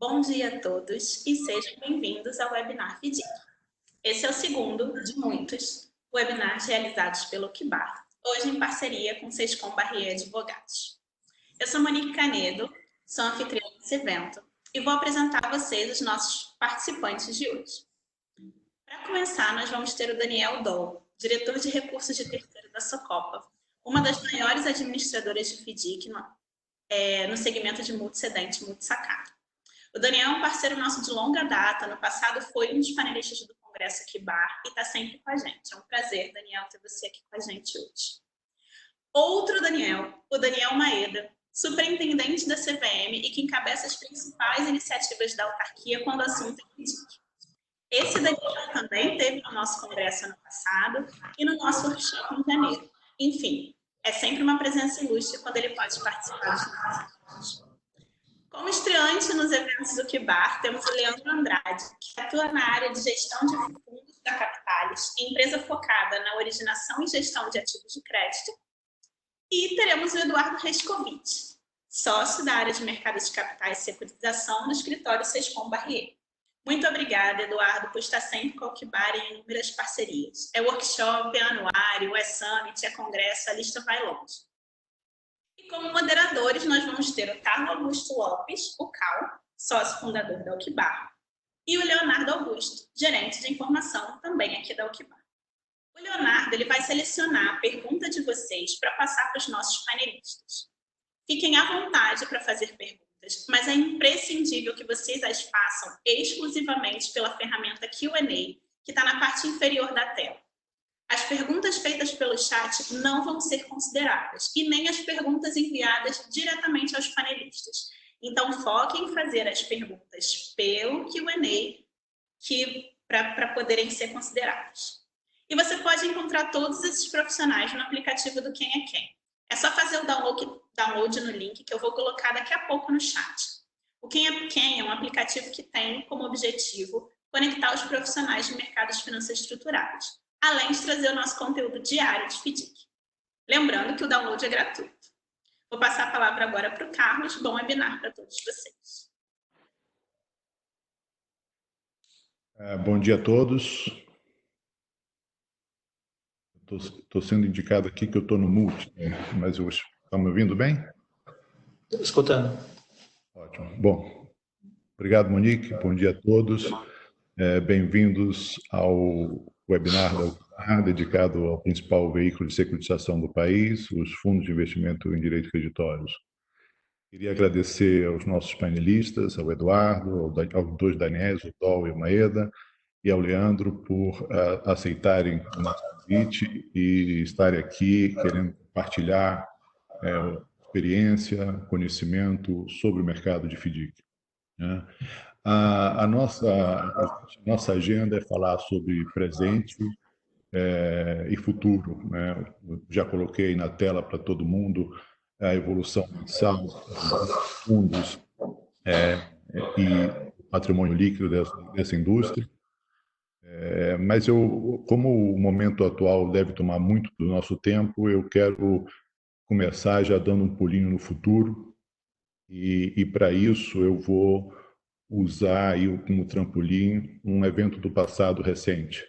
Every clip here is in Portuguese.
Bom dia a todos e sejam bem-vindos ao webinar FIDIC. Esse é o segundo de muitos webinars realizados pelo Oquibar, hoje em parceria com Sescom Barrier Advogados. Eu sou Monique Canedo, sou anfitriã desse evento e vou apresentar a vocês os nossos participantes de hoje. Para começar, nós vamos ter o Daniel Doll, diretor de recursos de terceiro da Socopa, uma das maiores administradoras de FIDIC no segmento de multicedente e multisacado. O Daniel é um parceiro nosso de longa data, no passado foi um dos panelistas do Congresso Oquibar e está sempre com a gente. É um prazer, Daniel, ter você aqui com a gente hoje. Outro Daniel, o Daniel Maeda, superintendente da CVM e que encabeça as principais iniciativas da autarquia quando o assunto é FIDIC. Esse Daniel também esteve no nosso congresso ano passado e no nosso workshop em janeiro. Enfim, é sempre uma presença ilustre quando ele pode participar dos nossos eventos. Como estreante nos eventos do Oquibar, temos o Leandro Andrade, que atua na área de gestão de fundos da Capitalis, empresa focada na originação e gestão de ativos de crédito. E teremos o Eduardo Rescovitch, sócio da área de mercado de capitais e securitização no escritório Sescom Barrier. Muito obrigada, Eduardo, por estar sempre com o Oquibar em inúmeras parcerias. É workshop, é anuário, é summit, é congresso, a lista vai longe. E como moderadores, nós vamos ter o Carlos Augusto Lopes, o Cal, sócio fundador da Oquibar, e o Leonardo Augusto, gerente de informação também aqui da Oquibar. O Leonardo ele vai selecionar a pergunta de vocês para passar para os nossos panelistas. Fiquem à vontade para fazer perguntas, mas é imprescindível que vocês as façam exclusivamente pela ferramenta Q&A, que está na parte inferior da tela. As perguntas feitas pelo chat não vão ser consideradas, e nem as perguntas enviadas diretamente aos panelistas. Então, foquem em fazer as perguntas pelo Q&A para poderem ser consideradas. E você pode encontrar todos esses profissionais no aplicativo do Quem é Quem. É só fazer o download no link que eu vou colocar daqui a pouco no chat. O Quem é Quem é um aplicativo que tem como objetivo conectar os profissionais de mercados financeiros estruturados, além de trazer o nosso conteúdo diário de FIDIC. Lembrando que o download é gratuito. Vou passar a palavra agora para o Carlos. Bom webinar para todos vocês. Bom dia a todos. Estou sendo indicado aqui que eu estou no mute, mas estão me ouvindo bem? Escutando. Ótimo. Bom, obrigado, Monique. Bom dia a todos. Bem-vindos ao webinar da Oquibar, dedicado ao principal veículo de securitização do país, os fundos de investimento em direitos creditórios. Queria agradecer aos nossos panelistas, ao Eduardo, aos dois Daniels, o Doll e o Maeda, e ao Leandro por aceitarem o nosso convite e estarem aqui querendo compartilhar experiência, conhecimento sobre o mercado de FIDIC. A nossa agenda é falar sobre presente e futuro. Já coloquei na tela para todo mundo a evolução mensal dos fundos e patrimônio líquido dessa indústria. Mas como o momento atual deve tomar muito do nosso tempo, eu quero começar já dando um pulinho no futuro e para isso eu vou usar aí como trampolim um evento do passado recente,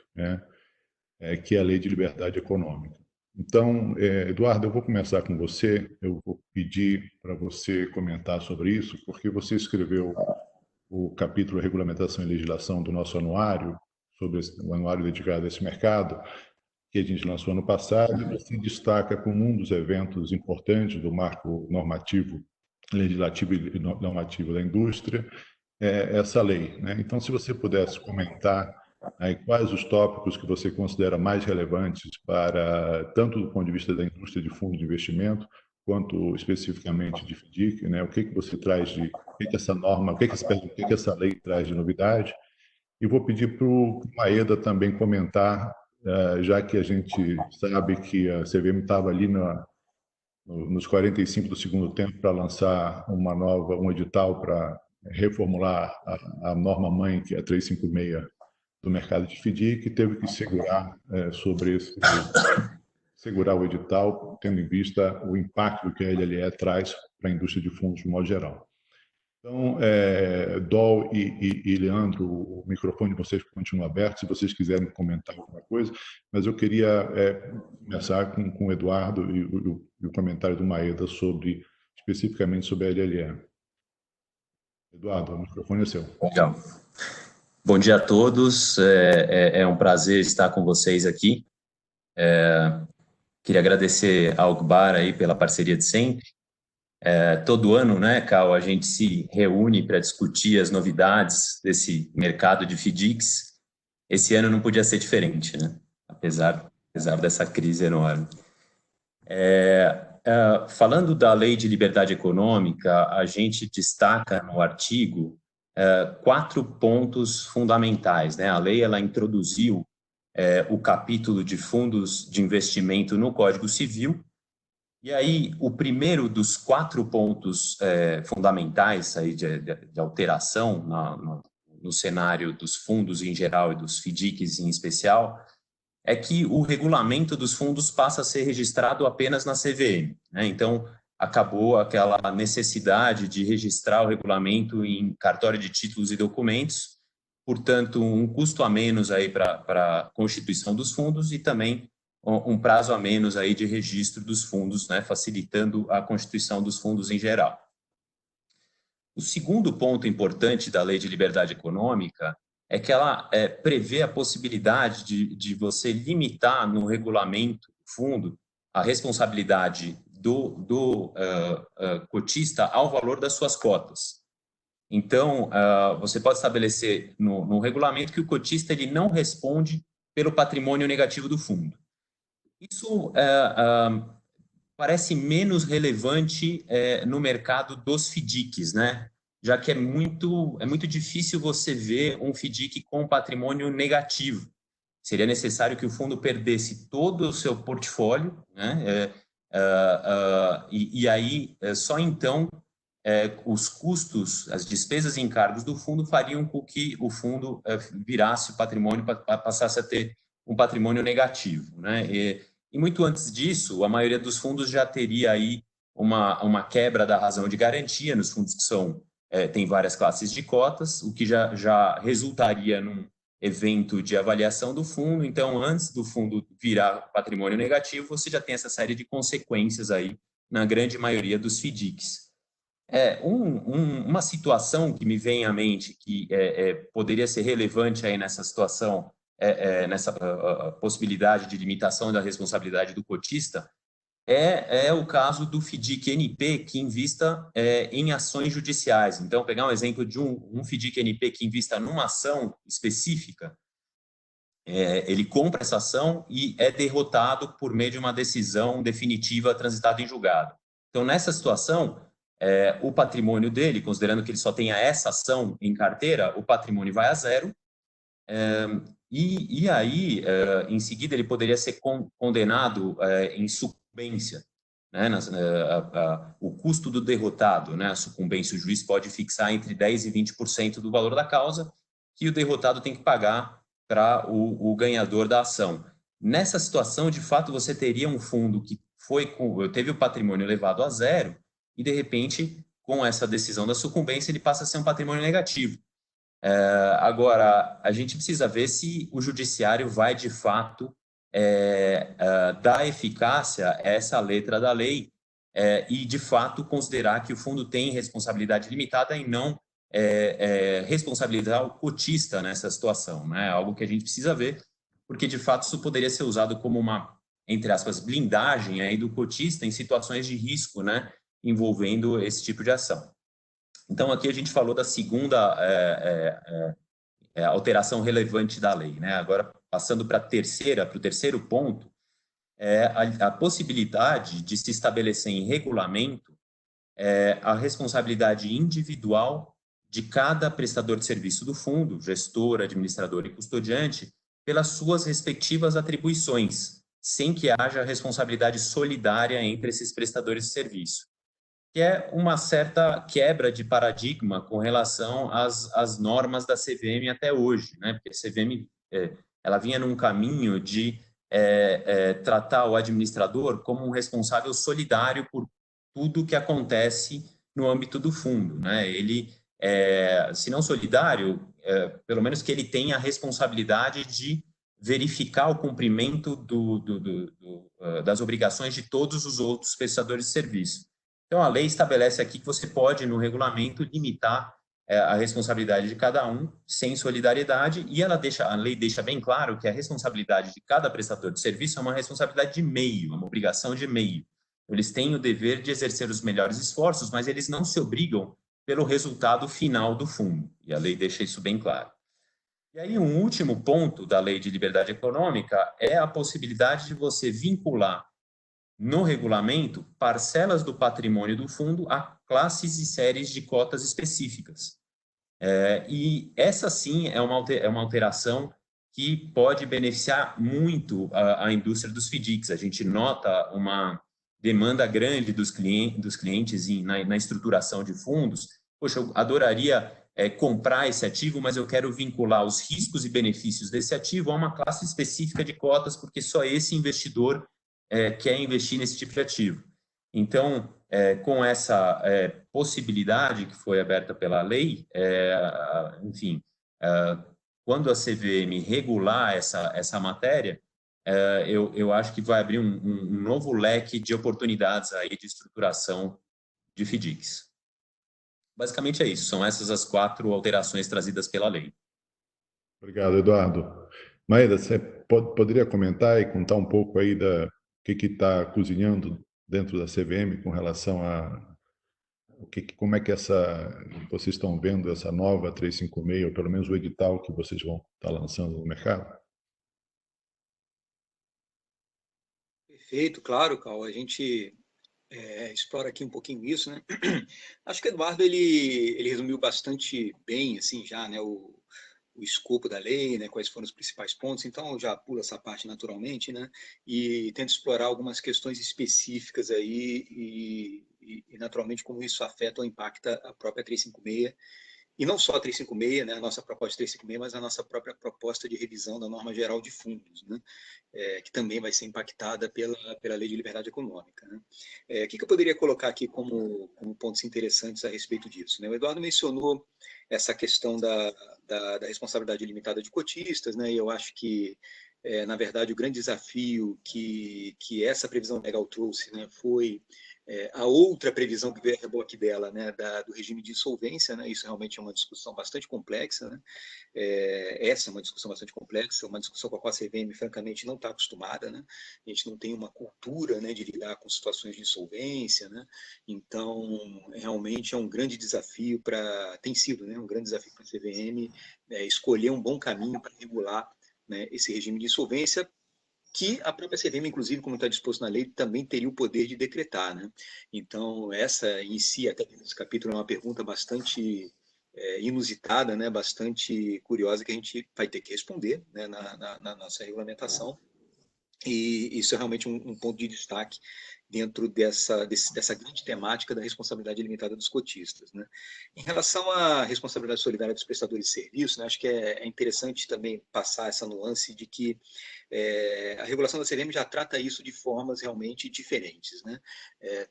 que é a Lei de Liberdade Econômica. Então, Eduardo, eu vou começar com você, eu vou pedir para você comentar sobre isso, porque você escreveu o capítulo Regulamentação e Legislação do nosso anuário, sobre o anuário dedicado a esse mercado, que a gente lançou ano passado, e você destaca como um dos eventos importantes do marco normativo, legislativo e normativo da indústria, essa lei. Então, se você pudesse comentar aí, quais os tópicos que você considera mais relevantes para, tanto do ponto de vista da indústria de fundos de investimento, quanto especificamente de FIDIC, o que você traz de, o que essa norma, o que essa lei traz de novidade, e vou pedir para o Maeda também comentar, já que a gente sabe que a CVM estava ali nos 45 do segundo tempo para lançar um edital para reformular a norma-mãe, que é a 356 do mercado de FIDIC, que teve que segurar segurar o edital, tendo em vista o impacto que a LLE traz para a indústria de fundos de modo geral. Então, Dol e Leandro, o microfone de vocês continua aberto, se vocês quiserem comentar alguma coisa, mas eu queria começar com o Eduardo e o comentário do Maeda especificamente sobre a LLE. Eduardo, o microfone é seu. Legal. Bom dia a todos, é um prazer estar com vocês aqui. Queria agradecer ao Gbar aí pela parceria de sempre. Todo ano, né, Cal, a gente se reúne para discutir as novidades desse mercado de FDICs. Esse ano não podia ser diferente, né? Apesar dessa crise enorme. Falando da Lei de Liberdade Econômica, a gente destaca no artigo 4 pontos fundamentais, né? A lei ela introduziu o capítulo de fundos de investimento no Código Civil. E aí, o primeiro dos 4 pontos fundamentais aí de alteração no cenário dos fundos em geral e dos FDICs em especial, é que o regulamento dos fundos passa a ser registrado apenas na CVM, né? Então, acabou aquela necessidade de registrar o regulamento em cartório de títulos e documentos, portanto, um custo a menos aí para a constituição dos fundos e também um prazo a menos aí de registro dos fundos, né, facilitando a constituição dos fundos em geral. O segundo ponto importante da Lei de Liberdade Econômica é que ela prevê a possibilidade de você limitar no regulamento do fundo a responsabilidade do cotista ao valor das suas cotas. Então, você pode estabelecer no regulamento que o cotista ele não responde pelo patrimônio negativo do fundo. Isso parece menos relevante no mercado dos FDICs, né? Já que é muito difícil você ver um FDIC com patrimônio negativo. Seria necessário que o fundo perdesse todo o seu portfólio, né? E aí, só então, os custos, as despesas e encargos do fundo fariam com que o fundo virasse o patrimônio, passasse a ter um patrimônio negativo, né? E muito antes disso, a maioria dos fundos já teria aí uma quebra da razão de garantia nos fundos que tem várias classes de cotas, o que já resultaria num evento de avaliação do fundo. Então, antes do fundo virar patrimônio negativo, você já tem essa série de consequências aí na grande maioria dos FDICs. Uma situação que me vem à mente que poderia ser relevante aí nessa situação, nessa possibilidade de limitação da responsabilidade do cotista, é o caso do FDIC-NP que invista em ações judiciais. Então, pegar um exemplo de um FDIC-NP que invista numa ação específica, ele compra essa ação e é derrotado por meio de uma decisão definitiva transitada em julgado. Então, nessa situação, o patrimônio dele, considerando que ele só tenha essa ação em carteira, o patrimônio vai a zero, e aí, em seguida, ele poderia ser condenado em sucumbência, né? O custo do derrotado, né? A sucumbência, o juiz pode fixar entre 10% e 20% do valor da causa que o derrotado tem que pagar para o ganhador da ação. Nessa situação, de fato, você teria um fundo que teve o patrimônio elevado a zero e, de repente, com essa decisão da sucumbência, ele passa a ser um patrimônio negativo. Agora, a gente precisa ver se o judiciário vai, de fato, dar eficácia a essa letra da lei e, de fato, considerar que o fundo tem responsabilidade limitada e não responsabilizar o cotista nessa situação, né? Algo que a gente precisa ver, porque, de fato, isso poderia ser usado como uma, entre aspas, blindagem aí do cotista em situações de risco, né, envolvendo esse tipo de ação. Então, aqui a gente falou da segunda alteração relevante da lei, né? Agora, passando para o terceiro ponto, a possibilidade de se estabelecer em regulamento a responsabilidade individual de cada prestador de serviço do fundo, gestor, administrador e custodiante, pelas suas respectivas atribuições, sem que haja responsabilidade solidária entre esses prestadores de serviço, que é uma certa quebra de paradigma com relação às normas da CVM até hoje, né? Porque a CVM ela vinha num caminho de tratar o administrador como um responsável solidário por tudo que acontece no âmbito do fundo, né? Ele se não solidário, pelo menos que ele tenha a responsabilidade de verificar o cumprimento das obrigações de todos os outros prestadores de serviço. Então, a lei estabelece aqui que você pode, no regulamento, limitar a responsabilidade de cada um, sem solidariedade, e a lei deixa bem claro que a responsabilidade de cada prestador de serviço é uma responsabilidade de meio, uma obrigação de meio. Eles têm o dever de exercer os melhores esforços, mas eles não se obrigam pelo resultado final do fundo, e a lei deixa isso bem claro. E aí, um último ponto da Lei de Liberdade Econômica é a possibilidade de você vincular no regulamento parcelas do patrimônio do fundo a classes e séries de cotas específicas. E essa sim é uma alteração que pode beneficiar muito a indústria dos FDICs. A gente nota uma demanda grande dos clientes na estruturação de fundos. Poxa, eu adoraria comprar esse ativo, mas eu quero vincular os riscos e benefícios desse ativo a uma classe específica de cotas, porque só esse investidor quer investir nesse tipo de ativo. Então, com essa possibilidade que foi aberta pela lei, enfim, quando a CVM regular essa matéria, eu acho que vai abrir um novo leque de oportunidades aí de estruturação de FDICs. Basicamente é isso, são essas as 4 alterações trazidas pela lei. Obrigado, Eduardo. Maeda, você poderia comentar e contar um pouco aí da que está cozinhando dentro da CVM com relação a como é que vocês estão vendo essa nova 356, ou pelo menos o edital que vocês vão estar lançando no mercado? Perfeito, claro, Cal. A gente explora aqui um pouquinho isso, né? Acho que o Eduardo ele resumiu bastante bem, assim, já, né, o escopo da lei, né, quais foram os principais pontos. Então, eu já pulo essa parte naturalmente, né, e tento explorar algumas questões específicas aí e naturalmente como isso afeta ou impacta a própria 356. E não só a 356, né, a nossa proposta de 356, mas a nossa própria proposta de revisão da norma geral de fundos, né, que também vai ser impactada pela Lei de Liberdade Econômica. Né. O que eu poderia colocar aqui como pontos interessantes a respeito disso? Né? O Eduardo mencionou essa questão da responsabilidade limitada de cotistas, né, e eu acho que, na verdade, o grande desafio que essa previsão legal trouxe, né, foi a outra previsão que veio a reboque dela, né, do regime de insolvência, né, isso realmente é uma discussão bastante complexa, né, essa é uma discussão bastante complexa, uma discussão com a qual a CVM, francamente, não está acostumada, né, a gente não tem uma cultura, né, de lidar com situações de insolvência, né, então, realmente é um grande desafio tem sido, né, um grande desafio para a CVM escolher um bom caminho para regular, né, esse regime de insolvência, que a própria CVM, inclusive, como está disposto na lei, também teria o poder de decretar. Né? Então, essa em si, até nesse capítulo, é uma pergunta bastante inusitada, né? Bastante curiosa, que a gente vai ter que responder, né? na nossa regulamentação. E isso é realmente um ponto de destaque dentro dessa grande temática da responsabilidade limitada dos cotistas. Né? Em relação à responsabilidade solidária dos prestadores de serviço, né, acho que é interessante também passar essa nuance de que a regulação da CVM já trata isso de formas realmente diferentes. Né?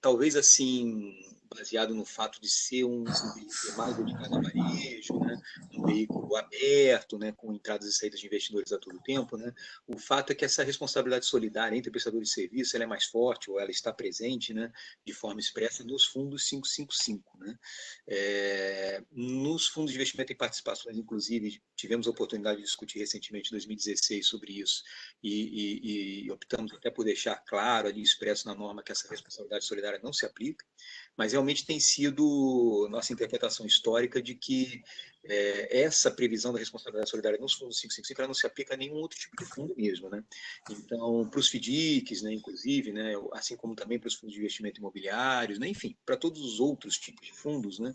Talvez assim, baseado no fato de ser um veículo mais dedicado a varejo, né? Um veículo aberto, né? Com entradas e saídas de investidores a todo tempo, né? O fato é que essa responsabilidade solidária entre prestadores de serviço ela é mais forte, ou ela está presente, né, de forma expressa nos fundos 555. Né? Nos fundos de investimento em participações, inclusive, tivemos a oportunidade de discutir recentemente, em 2016, sobre isso, e optamos até por deixar claro ali expresso na norma que essa responsabilidade solidária não se aplica, mas realmente tem sido nossa interpretação histórica de que essa previsão da responsabilidade solidária nos fundos 555 ela não se aplica a nenhum outro tipo de fundo mesmo. Né? Então, para os FDICs, né, inclusive, né, assim como também para os fundos de investimento imobiliários, né, enfim, para todos os outros tipos de fundos, né,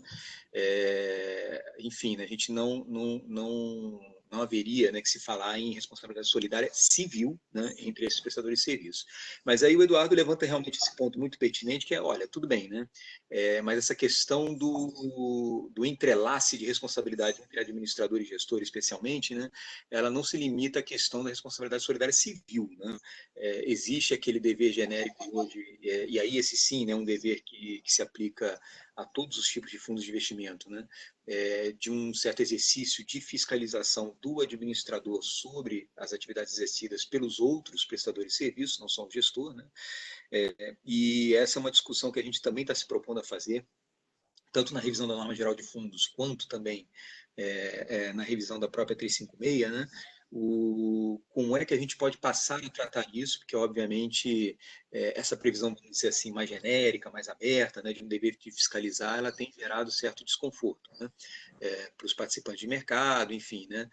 enfim, né, a gente não haveria, né, que se falar em responsabilidade solidária civil, né, entre esses prestadores de serviço. Mas aí o Eduardo levanta realmente esse ponto muito pertinente, que é, olha, tudo bem, né, mas essa questão do entrelace de responsabilidade entre administrador e gestor, especialmente, né, ela não se limita à questão da responsabilidade solidária civil. Né? Existe aquele dever genérico hoje, e aí esse sim, né, um dever que se aplica a todos os tipos de fundos de investimento, né? de um certo exercício de fiscalização do administrador sobre as atividades exercidas pelos outros prestadores de serviços, não só o gestor, né? E essa é uma discussão que a gente também está se propondo a fazer, tanto na revisão da norma geral de fundos, quanto também na revisão da própria 356, né? Como é que a gente pode passar a tratar isso, porque, obviamente, essa previsão, vamos dizer assim, mais genérica, mais aberta, né, de um dever de fiscalizar, ela tem gerado certo desconforto, né, para os participantes de mercado, enfim, né,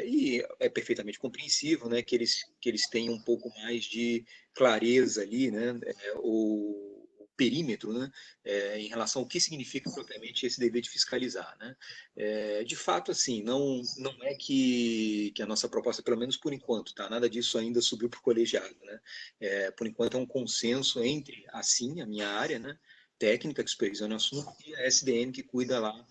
e é perfeitamente compreensível, né, que eles tenham um pouco mais de clareza ali, né, ou perímetro, né, em relação ao que significa propriamente esse dever de fiscalizar, né. De fato, assim, não é que a nossa proposta, pelo menos por enquanto, tá, nada disso ainda subiu para o colegiado, né. Por enquanto é um consenso entre, assim, a minha área, né, técnica que supervisiona o assunto e a SDM que cuida lá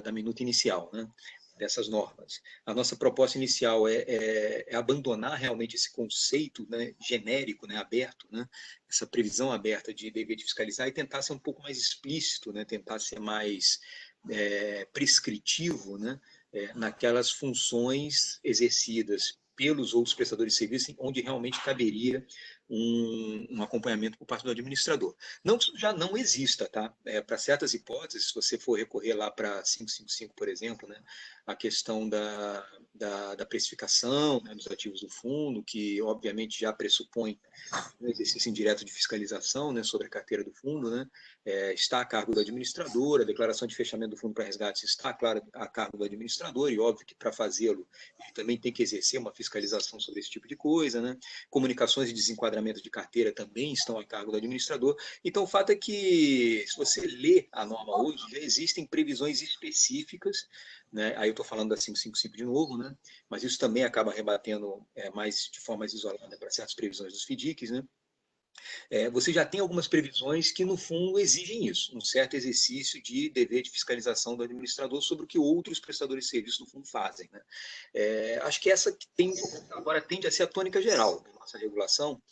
da minuta inicial, né, dessas normas. A nossa proposta inicial é abandonar realmente esse conceito, né, genérico, né, aberto, né, essa previsão aberta de dever de fiscalizar e tentar ser um pouco mais explícito, né, tentar ser mais prescritivo, né, naquelas funções exercidas pelos outros prestadores de serviço, onde realmente caberia um acompanhamento por parte do administrador. Não que isso já não exista, tá? Para certas hipóteses, se você for recorrer lá para 555, por exemplo, né, a questão da precificação, né, dos ativos do fundo, que obviamente já pressupõe um exercício indireto de fiscalização, né, sobre a carteira do fundo, né, está a cargo do administrador, a declaração de fechamento do fundo para resgates está, claro, a cargo do administrador, e óbvio que para fazê-lo ele também tem que exercer uma fiscalização sobre esse tipo de coisa, né? Comunicações de desenquadramento de carteira também estão a cargo do administrador. Então, o fato é que, se você lê a norma hoje, já existem previsões específicas, né? Aí eu estou falando da 555 de novo, né? Mas isso também acaba rebatendo mais de forma mais isolada para certas previsões dos FDICs, né? Você já tem algumas previsões que, no fundo, exigem isso, um certo exercício de dever de fiscalização do administrador sobre o que outros prestadores de serviço, no fundo, fazem, né? Acho que essa que agora tende a ser a tônica geral da nossa regulação,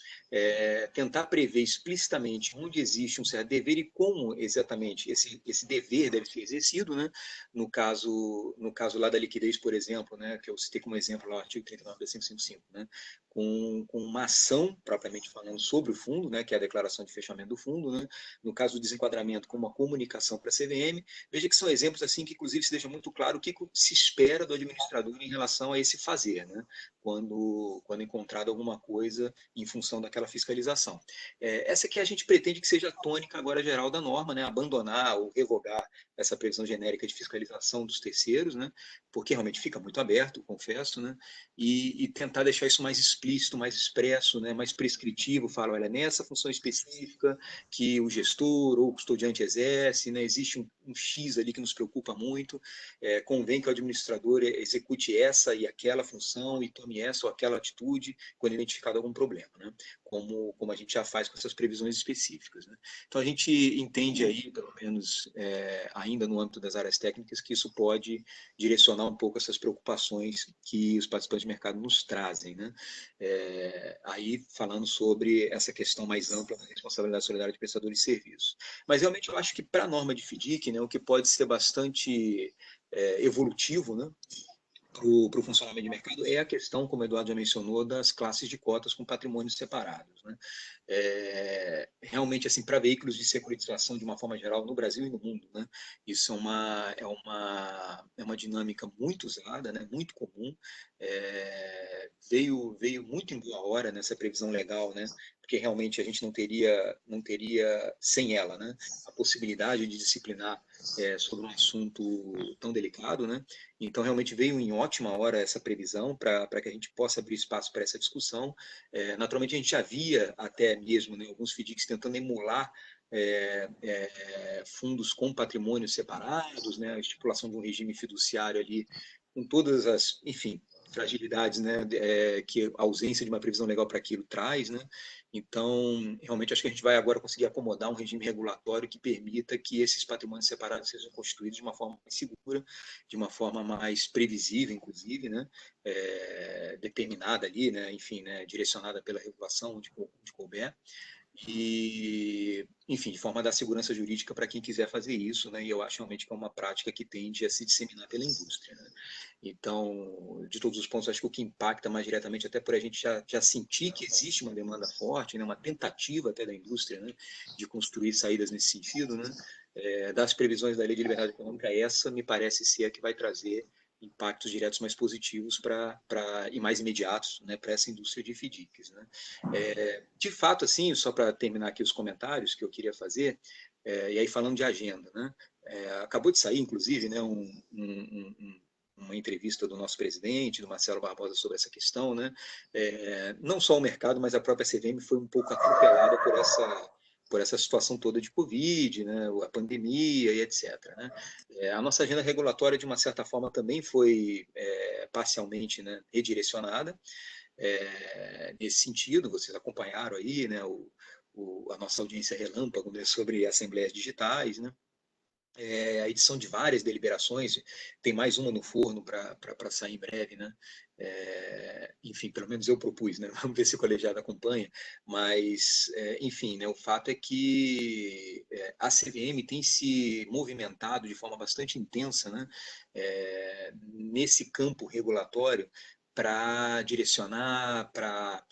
tentar prever explicitamente onde existe um certo dever e como exatamente esse dever deve ser exercido, né? No caso lá da liquidez, por exemplo, né, que eu citei como exemplo lá o artigo 39 da 555, né? Com uma ação, propriamente falando, sobre o fundo, né, que é a declaração de fechamento do fundo, né, no caso do desenquadramento, com uma comunicação para a CVM. Veja que são exemplos assim que, inclusive, se deixa muito claro o que se espera do administrador em relação a esse fazer, né, quando encontrado alguma coisa em função daquela fiscalização. Essa que a gente pretende que seja a tônica agora geral da norma, né, abandonar ou revogar essa previsão genérica de fiscalização dos terceiros, né, porque realmente fica muito aberto, confesso, né, e tentar deixar isso mais explícito, mais expresso, né, mais prescritivo, fala, olha, nessa função específica que o gestor ou o custodiante exerce, né, existe um X ali que nos preocupa muito, convém que o administrador execute essa e aquela função e tome essa ou aquela atitude quando identificado algum problema, né, como a gente já faz com essas previsões específicas, né. Então, a gente entende aí, pelo menos ainda no âmbito das áreas técnicas, que isso pode direcionar um pouco essas preocupações que os participantes de mercado nos trazem, né? Aí falando sobre essa questão mais ampla da responsabilidade solidária de prestadores de serviços. Mas realmente eu acho que para a norma de FDIC, né, o que pode ser bastante evolutivo, né, para o funcionamento de mercado é a questão, como o Eduardo já mencionou, das classes de cotas com patrimônios separados, né? Realmente, assim, para veículos de securitização de uma forma geral no Brasil e no mundo, né? Isso é uma dinâmica muito usada, né? Muito comum, veio muito em boa hora nessa previsão legal, né? Porque realmente a gente não teria sem ela, né, a possibilidade de disciplinar sobre um assunto tão delicado, né? Então, realmente veio em ótima hora essa previsão para que a gente possa abrir espaço para essa discussão. Naturalmente, a gente já via até mesmo, né, alguns FDICs tentando emular fundos com patrimônios separados, né, a estipulação de um regime fiduciário ali, com todas as, enfim, fragilidades, né, que a ausência de uma previsão legal para aquilo traz, né? Então, realmente, acho que a gente vai agora conseguir acomodar um regime regulatório que permita que esses patrimônios separados sejam constituídos de uma forma mais segura, de uma forma mais previsível, inclusive, né? Determinada ali, né? Enfim, né? Direcionada pela regulação onde couber. e, enfim, de forma a dar segurança jurídica para quem quiser fazer isso, né? E eu acho realmente que é uma prática que tende a se disseminar pela indústria, né? Então, de todos os pontos, acho que o que impacta mais diretamente, até por a gente já sentir que existe uma demanda forte, né? Uma tentativa até da indústria, né? De construir saídas nesse sentido, né? Das previsões da Lei de Liberdade Econômica, essa me parece ser a que vai trazer impactos diretos mais positivos e mais imediatos, né, para essa indústria de FDICs, né? De fato, assim, só para terminar aqui os comentários que eu queria fazer, e aí falando de agenda, né? Acabou de sair, inclusive, né, uma entrevista do nosso presidente, do Marcelo Barbosa, sobre essa questão, né? Não só o mercado, mas a própria CVM foi um pouco atropelada por essa situação toda de Covid, né, a pandemia e etc. Né? A nossa agenda regulatória, de uma certa forma, também foi parcialmente, né, redirecionada nesse sentido. Vocês acompanharam aí, né, a nossa audiência relâmpago, né, sobre assembleias digitais, né? A edição de várias deliberações, tem mais uma no forno para sair em breve, né? Enfim, pelo menos eu propus, né? Vamos ver se o colegiado acompanha, mas, enfim, né? O fato é que a CVM tem se movimentado de forma bastante intensa, né? Nesse campo regulatório para direcionar, para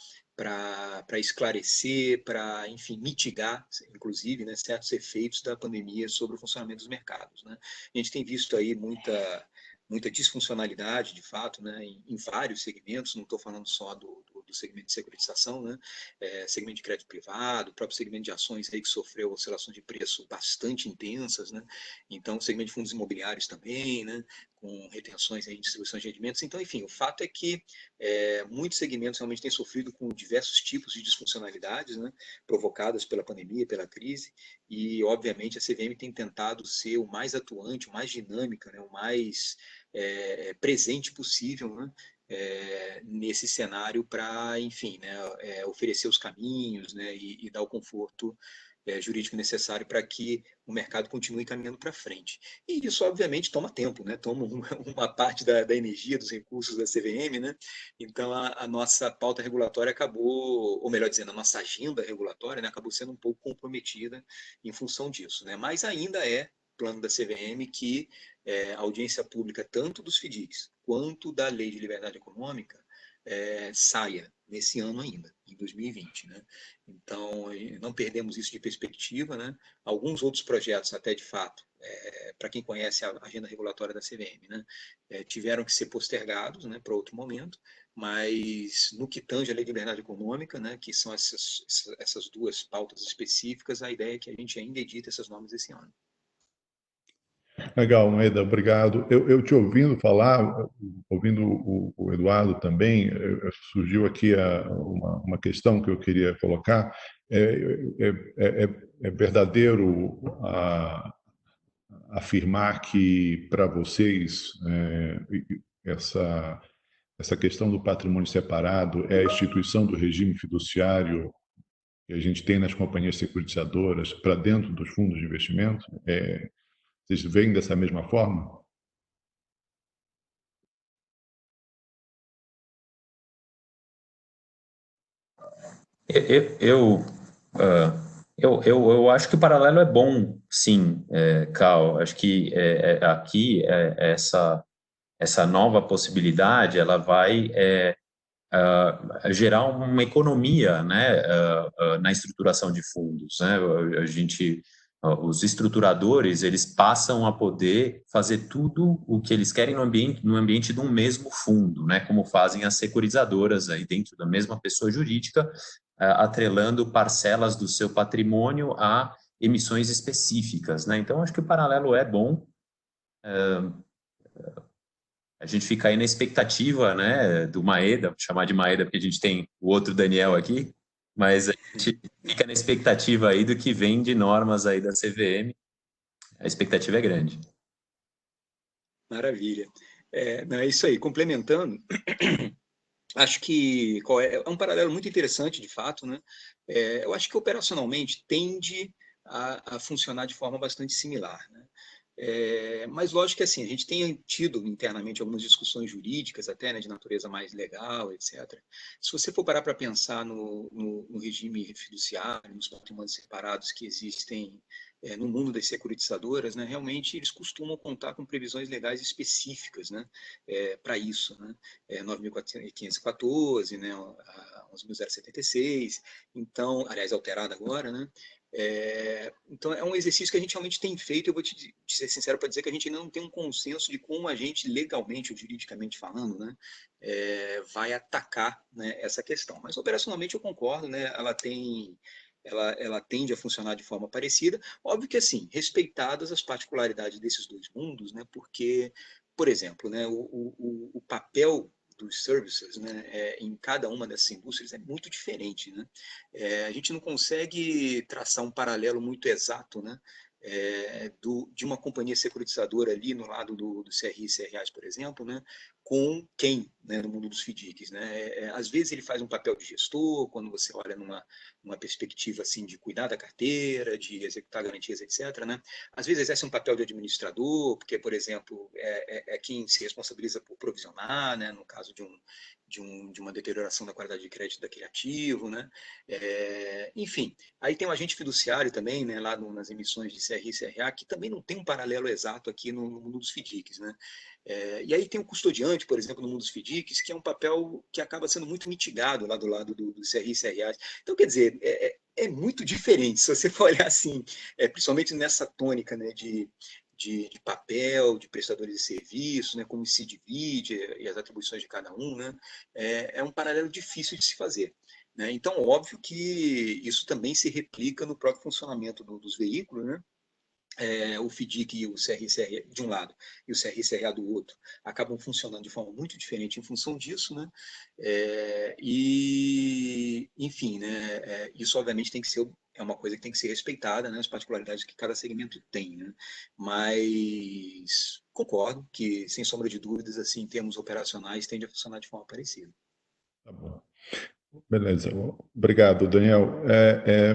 esclarecer, para, enfim, mitigar, inclusive, né, certos efeitos da pandemia sobre o funcionamento dos mercados, né? A gente tem visto aí muita disfuncionalidade, de fato, né, em vários segmentos, não estou falando só do segmento de securitização, né, segmento de crédito privado, o próprio segmento de ações aí que sofreu oscilações de preço bastante intensas, né, então o segmento de fundos imobiliários também, né, com retenções aí em distribuição de rendimentos. Então, enfim, o fato é que muitos segmentos realmente têm sofrido com diversos tipos de disfuncionalidades, né, provocadas pela pandemia, pela crise, e, obviamente, a CVM tem tentado ser o mais atuante, o mais dinâmica, né, o mais presente possível, né, nesse cenário para, enfim, né, oferecer os caminhos, né, e dar o conforto jurídico necessário para que o mercado continue caminhando para frente. E isso, obviamente, toma tempo, né? Toma uma parte da energia, dos recursos da CVM, né? Então, a nossa pauta regulatória acabou, ou melhor dizendo, a nossa agenda regulatória, né, acabou sendo um pouco comprometida em função disso, né? Mas ainda é plano da CVM que a audiência pública, tanto dos FDICs quanto da Lei de Liberdade Econômica, saia nesse ano ainda, em 2020, né? Então, não perdemos isso de perspectiva, né? Alguns outros projetos, até de fato, para quem conhece a agenda regulatória da CVM, né, tiveram que ser postergados, né, para outro momento, mas no que tange a Lei de Liberdade Econômica, né, que são essas duas pautas específicas, a ideia é que a gente ainda edite essas normas esse ano. Legal, Maeda, obrigado. Eu te ouvindo falar, ouvindo o Eduardo também, surgiu aqui uma questão que eu queria colocar. É verdadeiro afirmar que, para vocês, essa questão do patrimônio separado é a instituição do regime fiduciário que a gente tem nas companhias securitizadoras para dentro dos fundos de investimento? Vocês veem dessa mesma forma? Eu acho que o paralelo é bom, sim, Cal. Acho que aqui essa nova possibilidade ela vai gerar uma economia, né, na estruturação de fundos, né? Os estruturadores, eles passam a poder fazer tudo o que eles querem no ambiente de um mesmo fundo, né? Como fazem as securitizadoras aí dentro da mesma pessoa jurídica, atrelando parcelas do seu patrimônio a emissões específicas, né? Então, acho que o paralelo é bom. A gente fica aí na expectativa, né, do Maeda, vou chamar de Maeda porque a gente tem o outro Daniel aqui, mas a gente fica na expectativa aí do que vem de normas aí da CVM. A expectativa é grande. Maravilha. Não, é isso aí. Complementando, acho que é um paralelo muito interessante, de fato, né? Eu acho que operacionalmente tende a funcionar de forma bastante similar, né? Mas lógico que assim, a gente tem tido internamente algumas discussões jurídicas até, né, de natureza mais legal, etc. Se você for parar para pensar no regime fiduciário, nos patrimônios separados que existem no mundo das securitizadoras, né, realmente eles costumam contar com previsões legais específicas, né, para isso, né, 9.514, né, a 11.076, então, aliás, alterada agora, né, então é um exercício que a gente realmente tem feito. Eu vou te ser sincero para dizer que a gente ainda não tem um consenso de como a gente, legalmente ou juridicamente falando, né, vai atacar, né, essa questão. Mas operacionalmente eu concordo, né, ela tende a funcionar de forma parecida. Óbvio que, assim, respeitadas as particularidades desses dois mundos, né, porque, por exemplo, né, o papel dos services, né, em cada uma dessas indústrias é muito diferente, né? A gente não consegue traçar um paralelo muito exato, né, de uma companhia securitizadora ali no lado do CRI e CRAs, por exemplo, né, com quem, né, no mundo dos FDICs, né? Às vezes ele faz um papel de gestor, quando você olha numa perspectiva assim de cuidar da carteira, de executar garantias, etc., né? Às vezes exerce um papel de administrador, porque, por exemplo, é quem se responsabiliza por provisionar, né, no caso de uma deterioração da qualidade de crédito daquele ativo, né? Enfim, aí tem o agente fiduciário também, né, lá nas emissões de CRI e CRA, que também não tem um paralelo exato aqui no mundo dos FDICs, né? E aí tem o custodiante, por exemplo, no mundo dos FDICs, que é um papel que acaba sendo muito mitigado lá do lado do CRI e CRA. Então, quer dizer, é muito diferente, se você for olhar assim, principalmente nessa tônica, né, de papel, de prestadores de serviços, né, como se divide e as atribuições de cada um, né, é um paralelo difícil de se fazer, né? Então, óbvio que isso também se replica no próprio funcionamento dos veículos, né? O FDIC e o CRI-CRA de um lado e o CRI-CRA do outro acabam funcionando de forma muito diferente em função disso, né? Enfim, né? Isso obviamente tem que ser uma coisa que tem que ser respeitada, né? As particularidades que cada segmento tem, né? Mas concordo que, sem sombra de dúvidas, assim, em termos operacionais, tende a funcionar de forma parecida. Tá bom. Beleza. Obrigado, Daniel.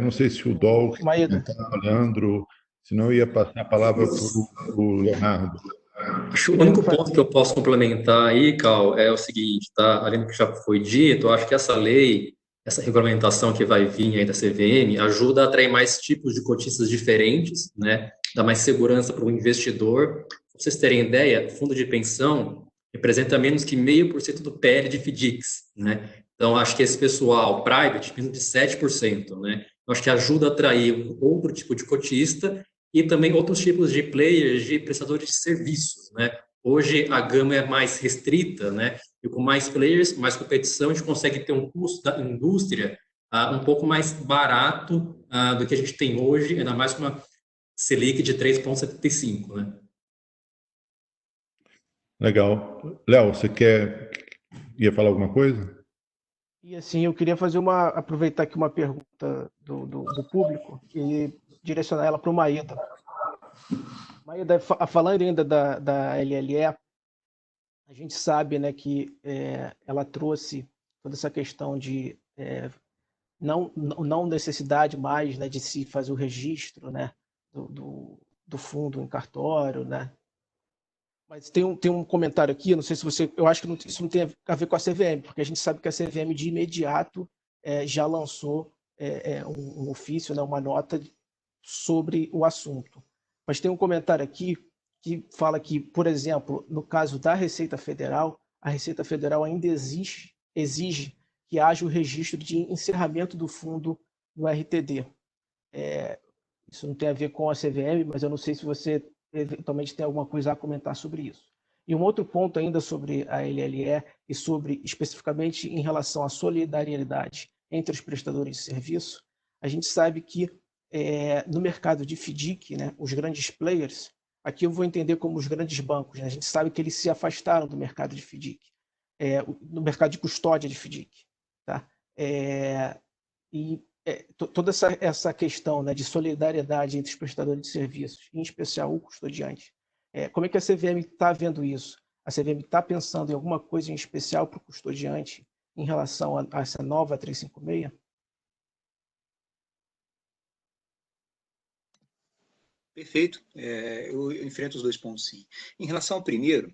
Não sei se o Dol, o Leandro, senão eu ia passar a palavra para o Leonardo. Acho que o único ponto que eu posso complementar aí, Cal, é o seguinte, tá? Além do que já foi dito, eu acho que essa lei, essa regulamentação que vai vir aí da CVM, ajuda a atrair mais tipos de cotistas diferentes, né? Dá mais segurança para o investidor. Pra vocês terem ideia, fundo de pensão representa menos que 0,5% do PL de FDICs, né? Então, acho que esse pessoal private, menos de 7%, né? Eu acho que ajuda a atrair outro tipo de cotista e também outros tipos de players, de prestadores de serviços, né? Hoje a gama é mais restrita, né? E com mais players, mais competição, a gente consegue ter um custo da indústria um pouco mais barato do que a gente tem hoje, ainda mais com uma Selic de 3,75, né? Legal. Léo, você ia falar alguma coisa? E assim, eu queria aproveitar aqui uma pergunta do público e direcionar ela para o Maeda. Maeda, falando ainda da LLE, a gente sabe, né, que ela trouxe toda essa questão de não necessidade mais, né, de se fazer o registro, né, do fundo em cartório, né? Mas tem um comentário aqui, não sei se você... Eu acho que isso não tem a ver com a CVM, porque a gente sabe que a CVM de imediato já lançou um ofício, né, uma nota sobre o assunto. Mas tem um comentário aqui que fala que, por exemplo, no caso da Receita Federal, a Receita Federal ainda exige que haja o registro de encerramento do fundo no RTD. Isso não tem a ver com a CVM, mas eu não sei se você eventualmente tem alguma coisa a comentar sobre isso. E um outro ponto ainda sobre a LLE e sobre, especificamente, em relação à solidariedade entre os prestadores de serviço, a gente sabe que no mercado de FDIC, né, os grandes players, aqui eu vou entender como os grandes bancos, né, a gente sabe que eles se afastaram do mercado de FDIC, no mercado de custódia de FDIC. Tá? Toda essa questão, né, de solidariedade entre os prestadores de serviços, em especial o custodiante, como é que a CVM está vendo isso? A CVM está pensando em alguma coisa em especial para o custodiante em relação a essa nova 356? Perfeito. Eu enfrento os dois pontos, sim. Em relação ao primeiro,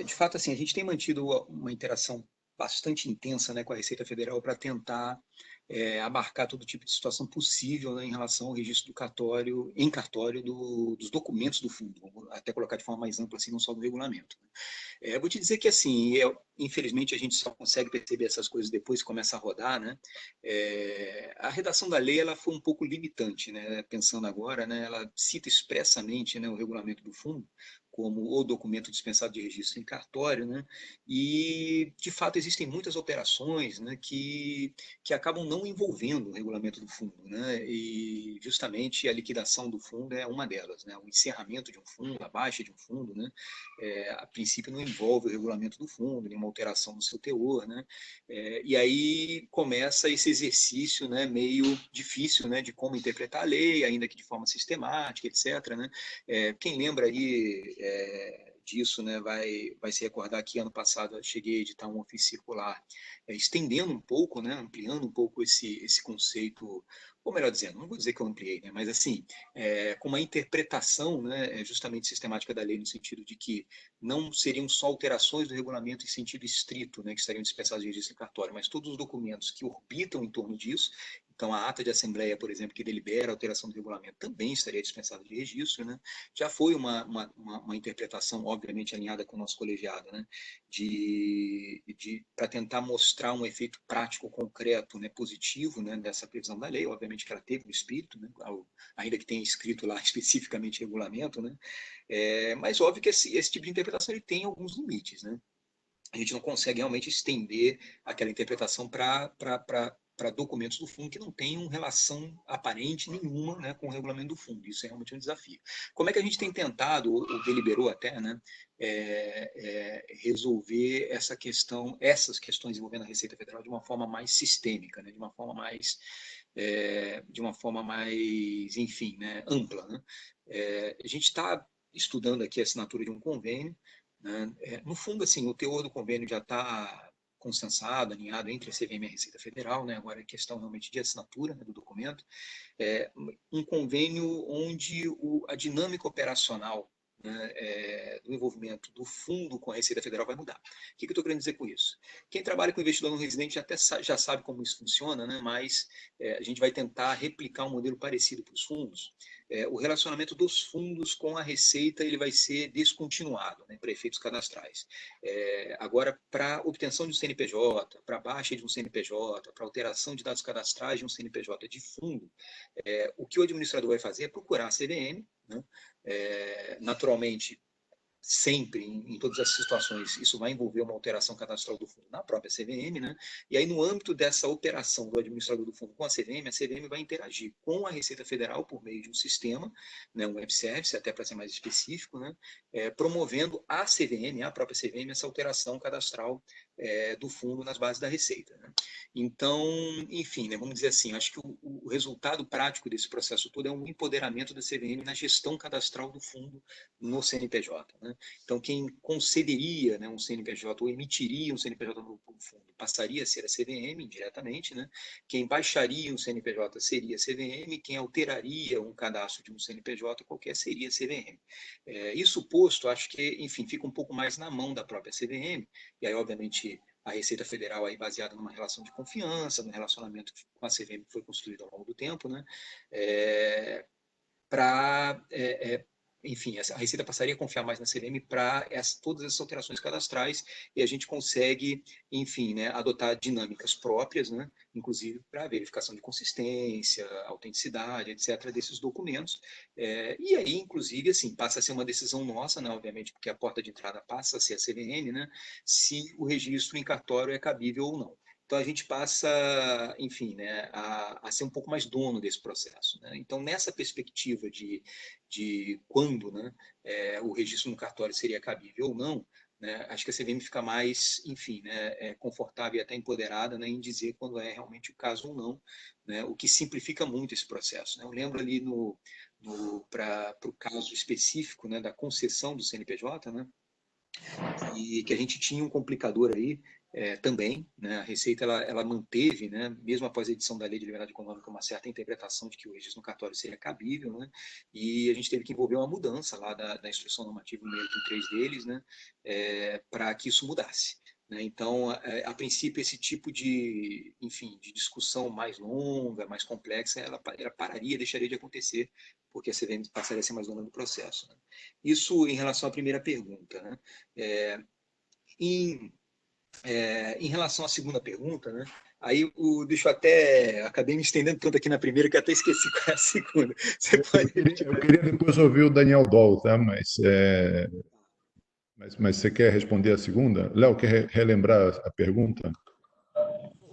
de fato, assim, a gente tem mantido uma interação bastante intensa, né, com a Receita Federal para tentar abarcar todo tipo de situação possível, né, em relação ao registro do cartório, em cartório dos documentos do fundo, vamos até colocar de forma mais ampla, assim, não só do regulamento. Eu vou te dizer que, assim, infelizmente a gente só consegue perceber essas coisas depois que começa a rodar, né? A redação da lei ela foi um pouco limitante, né? Pensando agora, né? Ela cita expressamente, né, o regulamento do fundo como o documento dispensado de registro em cartório, né? E, de fato, existem muitas operações, né, que acabam não envolvendo o regulamento do fundo, né? E, justamente, a liquidação do fundo é uma delas, né? O encerramento de um fundo, a baixa de um fundo, né? A princípio não envolve o regulamento do fundo, nenhuma alteração no seu teor, né? E aí começa esse exercício, né, meio difícil, né, de como interpretar a lei, ainda que de forma sistemática, etc., né? Quem lembra aí disso, né, vai se recordar que ano passado eu cheguei a editar um ofício circular, estendendo um pouco, né, ampliando um pouco esse conceito, ou melhor dizendo, não vou dizer que eu ampliei, né, mas assim, com uma interpretação, né, justamente sistemática da lei, no sentido de que não seriam só alterações do regulamento em sentido estrito, né, que estariam dispensados de registro em cartório, mas todos os documentos que orbitam em torno disso. Então, a ata de assembleia, por exemplo, que delibera a alteração do regulamento, também estaria dispensada de registro, né? Já foi uma interpretação, obviamente, alinhada com o nosso colegiado, né? Para tentar mostrar um efeito prático, concreto, né? Positivo, né? Dessa previsão da lei, obviamente que ela teve no espírito, né? Ainda que tenha escrito lá especificamente regulamento, né? Mas óbvio que esse tipo de interpretação ele tem alguns limites, né? A gente não consegue realmente estender aquela interpretação para documentos do fundo que não tenham relação aparente nenhuma, né, com o regulamento do fundo. Isso é realmente um desafio. Como é que a gente tem tentado, ou deliberou até, né, resolver essas questões envolvendo a Receita Federal de uma forma mais sistêmica, né, de uma forma mais, enfim, né, ampla, né? A gente está estudando aqui a assinatura de um convênio, né? No fundo, assim, o teor do convênio já está consensado, alinhado entre a CVM e a Receita Federal, né? Agora é questão realmente de assinatura, né, do documento. Um convênio onde a dinâmica operacional, né, do envolvimento do fundo com a Receita Federal vai mudar. O que eu estou querendo dizer com isso? Quem trabalha com investidor não residente até já sabe como isso funciona, né? Mas a gente vai tentar replicar um modelo parecido para os fundos. O relacionamento dos fundos com a Receita ele vai ser descontinuado, né, para efeitos cadastrais. Agora, para obtenção de um CNPJ, para baixa de um CNPJ, para alteração de dados cadastrais de um CNPJ de fundo, o que o administrador vai fazer é procurar a CVM, né? Naturalmente, sempre, em todas as situações, isso vai envolver uma alteração cadastral do fundo na própria CVM, né? E aí, no âmbito dessa operação do administrador do fundo com a CVM vai interagir com a Receita Federal por meio de um sistema, né, um web service, até para ser mais específico, né, promovendo a CVM, a própria CVM, essa alteração cadastral do fundo nas bases da Receita, né? Então, enfim, né, vamos dizer assim, acho que o resultado prático desse processo todo é um empoderamento da CVM na gestão cadastral do fundo no CNPJ, né? Então, quem concederia, né, um CNPJ ou emitiria um CNPJ no fundo passaria a ser a CVM indiretamente, né? Quem baixaria um CNPJ seria a CVM, quem alteraria um cadastro de um CNPJ qualquer seria a CVM. Isso posto, acho que, enfim, fica um pouco mais na mão da própria CVM, e aí, obviamente, a Receita Federal aí baseada numa relação de confiança, no relacionamento com a CVM que foi construído ao longo do tempo, né? Enfim, a Receita passaria a confiar mais na CVM para todas essas alterações cadastrais e a gente consegue, enfim, né, adotar dinâmicas próprias, né, inclusive para verificação de consistência, autenticidade, etc., desses documentos. E aí, inclusive, assim, passa a ser uma decisão nossa, né, obviamente, porque a porta de entrada passa a ser a CVM, né, se o registro em cartório é cabível ou não. Então, a gente passa, enfim, né, a ser um pouco mais dono desse processo, né? Então, nessa perspectiva de quando, né, o registro no cartório seria cabível ou não, né, acho que a CVM fica mais, enfim, né, confortável e até empoderada, né, em dizer quando é realmente o caso ou não, né, o que simplifica muito esse processo, né? Eu lembro ali para o caso específico, né, da concessão do CNPJ, né, e que a gente tinha um complicador aí também, né? A Receita ela manteve, né, mesmo após a edição da Lei de Liberdade Econômica, uma certa interpretação de que o registro no cartório seria cabível, né? E a gente teve que envolver uma mudança lá da Instrução Normativa 683 deles, né, para que isso mudasse. Então, a princípio, esse tipo de, enfim, de discussão mais longa, mais complexa, ela pararia, deixaria de acontecer, porque a CVM passaria a ser mais dona do processo. Né? Isso em relação à primeira pergunta. Né? Em relação à segunda pergunta, né? Aí deixa eu até... Acabei me estendendo tanto aqui na primeira que até esqueci qual é a segunda. Você pode... eu queria depois ouvir o Daniel Doll, tá? Mas você quer responder a segunda? Léo, quer relembrar a pergunta?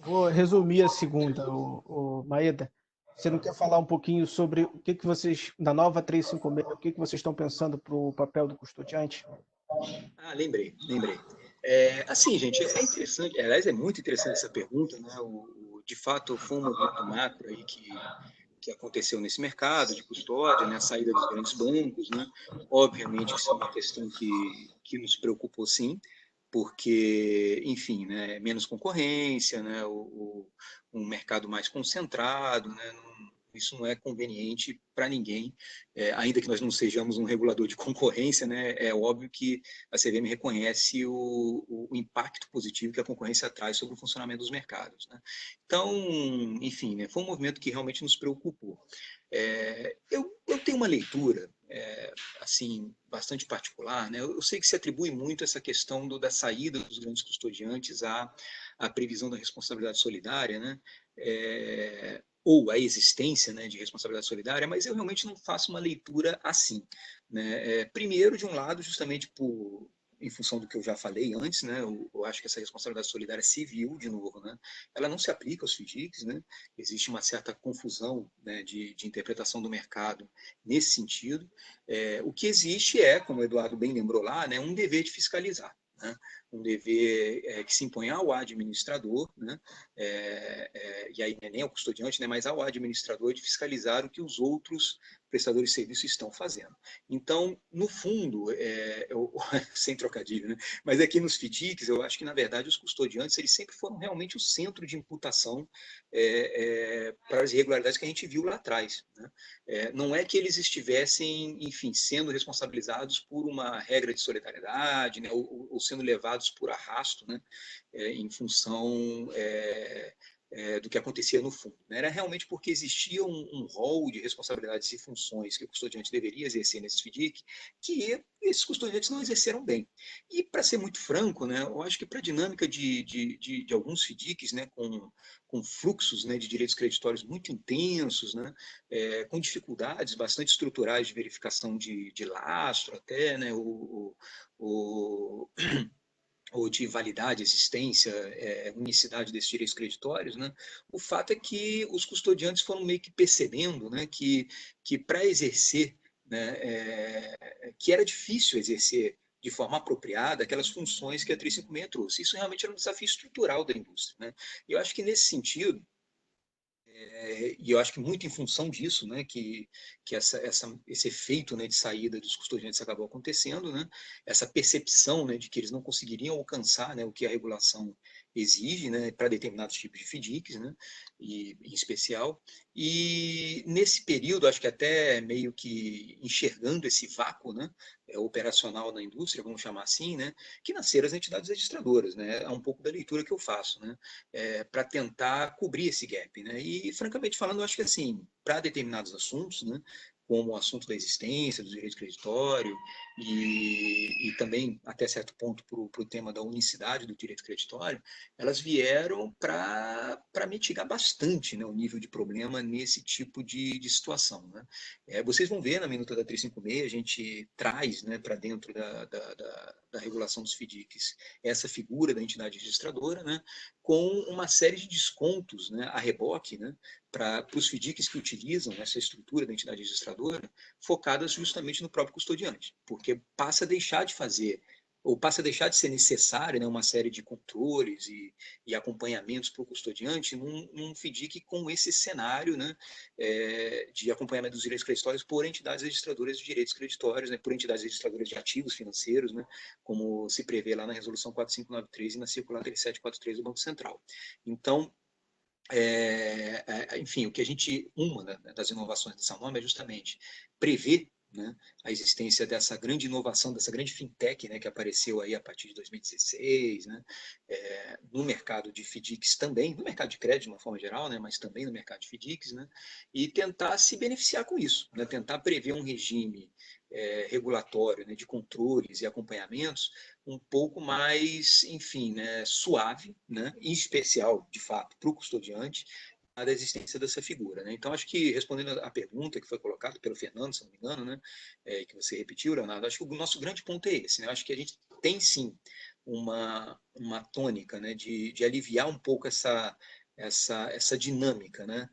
Vou resumir a segunda, Maeda. Você não quer falar um pouquinho sobre o que vocês, na nova 356, o que vocês estão pensando para o papel do custodiante? Lembrei. Assim, gente, é interessante, aliás, é muito interessante essa pergunta, né? De fato, foi um movimento macro aí que aconteceu nesse mercado de custódia, né? A saída dos grandes bancos, né? Obviamente que isso é uma questão que nos preocupou, sim, porque, enfim, né? Menos concorrência, né? Um mercado mais concentrado, né? Isso não é conveniente para ninguém, ainda que nós não sejamos um regulador de concorrência, né, é óbvio que a CVM reconhece o impacto positivo que a concorrência traz sobre o funcionamento dos mercados. Né? Então, enfim, né, foi um movimento que realmente nos preocupou. Eu tenho uma leitura assim, bastante particular. Né? Eu sei que se atribui muito essa questão da saída dos grandes custodiantes à previsão da responsabilidade solidária, né? Ou a existência, né, de responsabilidade solidária, mas eu realmente não faço uma leitura assim. Né? Primeiro, de um lado, justamente em função do que eu já falei antes, né, eu acho que essa responsabilidade solidária civil, de novo, né, ela não se aplica aos FDICs, né, existe uma certa confusão, né, de interpretação do mercado nesse sentido. O que existe como o Eduardo bem lembrou lá, né, um dever de fiscalizar. Né? Um dever que se impõe ao administrador, né? E aí não é nem ao custodiante, né? Mas ao administrador de fiscalizar o que os outros prestadores de serviço estão fazendo. Então, no fundo, sem trocadilho, né? Mas aqui nos FDICs, eu acho que, na verdade, os custodiantes eles sempre foram realmente o centro de imputação para as irregularidades que a gente viu lá atrás. Né? Não é que eles estivessem, enfim, sendo responsabilizados por uma regra de solidariedade, né? ou sendo levados por arrasto, né? Em função do que acontecia no fundo. Né? Era realmente porque existia um rol de responsabilidades e funções que o custodiante deveria exercer nesse FDIC, que esses custodiantes não exerceram bem. E, para ser muito franco, né, eu acho que para a dinâmica de alguns FDICs, né, com fluxos, né, de direitos creditórios muito intensos, né, com dificuldades bastante estruturais de verificação de lastro até, né, ou de validade, existência, unicidade desses direitos creditórios, né? O fato é que os custodiantes foram meio que percebendo, né, que para exercer, né, que era difícil exercer de forma apropriada aquelas funções que a 356 trouxe. Isso realmente era um desafio estrutural da indústria. Né? E eu acho que, nesse sentido, e eu acho que muito em função disso, né, que esse efeito, né, de saída dos custodiantes acabou acontecendo, né, essa percepção, né, de que eles não conseguiriam alcançar, né, o que a regulação exige, né, para determinados tipos de FDICs, né, em especial. E nesse período, acho que até meio que enxergando esse vácuo, né, operacional na indústria, vamos chamar assim, né, que nasceram as entidades registradoras. Né, é um pouco da leitura que eu faço, né, para tentar cobrir esse gap. Né, e, francamente falando, eu acho que, assim, para determinados assuntos, né, como o assunto da existência, do direito creditório e também, até certo ponto, para o tema da unicidade do direito creditório, elas vieram para mitigar bastante, né, o nível de problema nesse tipo de situação. Né? Vocês vão ver na minuta da 356, a gente traz, né, para dentro da regulação dos FDICs essa figura da entidade registradora, né, com uma série de descontos, né, a reboque, né, para os FDICs que utilizam essa estrutura da entidade registradora, focadas justamente no próprio custodiante, porque passa a deixar de fazer ou passa a deixar de ser necessário, né, uma série de controles e acompanhamentos para o custodiante num FDIC com esse cenário, né, de acompanhamento dos direitos creditórios por entidades registradoras de direitos creditórios, né, por entidades registradoras de ativos financeiros, né, como se prevê lá na Resolução 4593 e na Circular 3743 do Banco Central. Então, enfim, o que uma das inovações dessa norma é justamente prever, né, a existência dessa grande inovação, dessa grande fintech, né, que apareceu aí a partir de 2016, né, no mercado de FDICs também, no mercado de crédito de uma forma geral, né, mas também no mercado de FDICs, né, e tentar se beneficiar com isso, né, tentar prever um regime regulatório, né, de controles e acompanhamentos um pouco mais, enfim, né, suave, né, em especial, de fato, para o custodiante, da existência dessa figura, né? Então, acho que, respondendo à pergunta que foi colocada pelo Fernando, se não me engano, né, que você repetiu, Leonardo, acho que o nosso grande ponto é esse, né? Acho que a gente tem, sim, uma tônica, né, de aliviar um pouco essa dinâmica, né,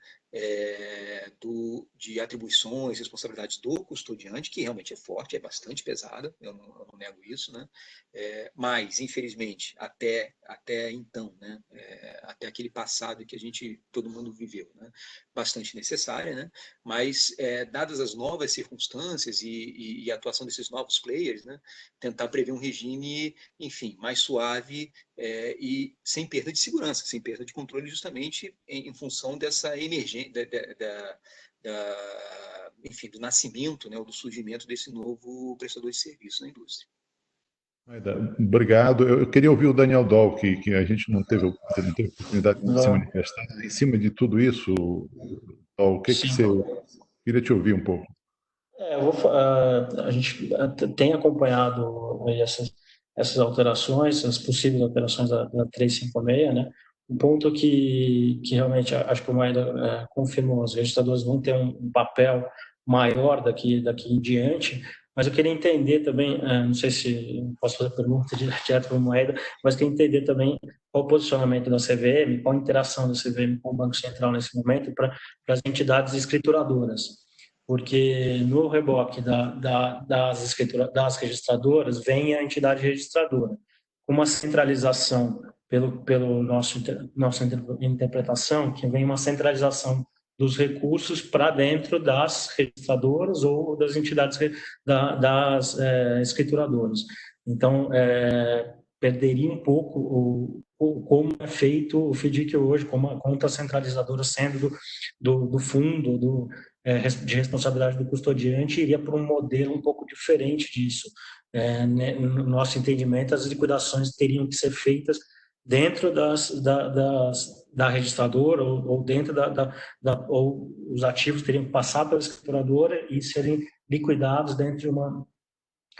de atribuições, responsabilidades do custodiante, que realmente é forte, é bastante pesada, eu não nego isso, né? Mas, infelizmente, até então, né, até aquele passado que todo mundo viveu, né, bastante necessária, né? Mas, dadas as novas circunstâncias e a atuação desses novos players, né, tentar prever um regime, enfim, mais suave e sem perda de segurança, sem perda de controle, justamente em função dessa emergência, enfim, do nascimento, né, ou do surgimento desse novo prestador de serviço na indústria. Obrigado. Eu queria ouvir o Daniel Doll, que a gente não teve oportunidade de se manifestar. Em cima de tudo isso, Doll, o que você... Queria te ouvir um pouco. A gente tem acompanhado aí essas alterações, as possíveis alterações da 356, né? Um ponto que realmente acho que o Maeda confirmou, os registradores vão ter um papel maior daqui em diante, mas eu queria entender também, não sei se posso fazer pergunta direto para o Maeda, mas queria entender também qual o posicionamento da CVM, qual a interação da CVM com o Banco Central nesse momento para as entidades escrituradoras. Porque no reboque das registradoras vem a entidade registradora. Uma centralização, pelo nossa interpretação, que vem uma centralização dos recursos para dentro das registradoras ou das entidades das escrituradoras. Então, perderia um pouco como é feito o FDIC hoje, como a conta centralizadora sendo do fundo, de responsabilidade do custodiante, iria para um modelo um pouco diferente disso. Né, no nosso entendimento, as liquidações teriam que ser feitas dentro da registradora ou dentro ou os ativos teriam que passar pela escrituradora e serem liquidados dentro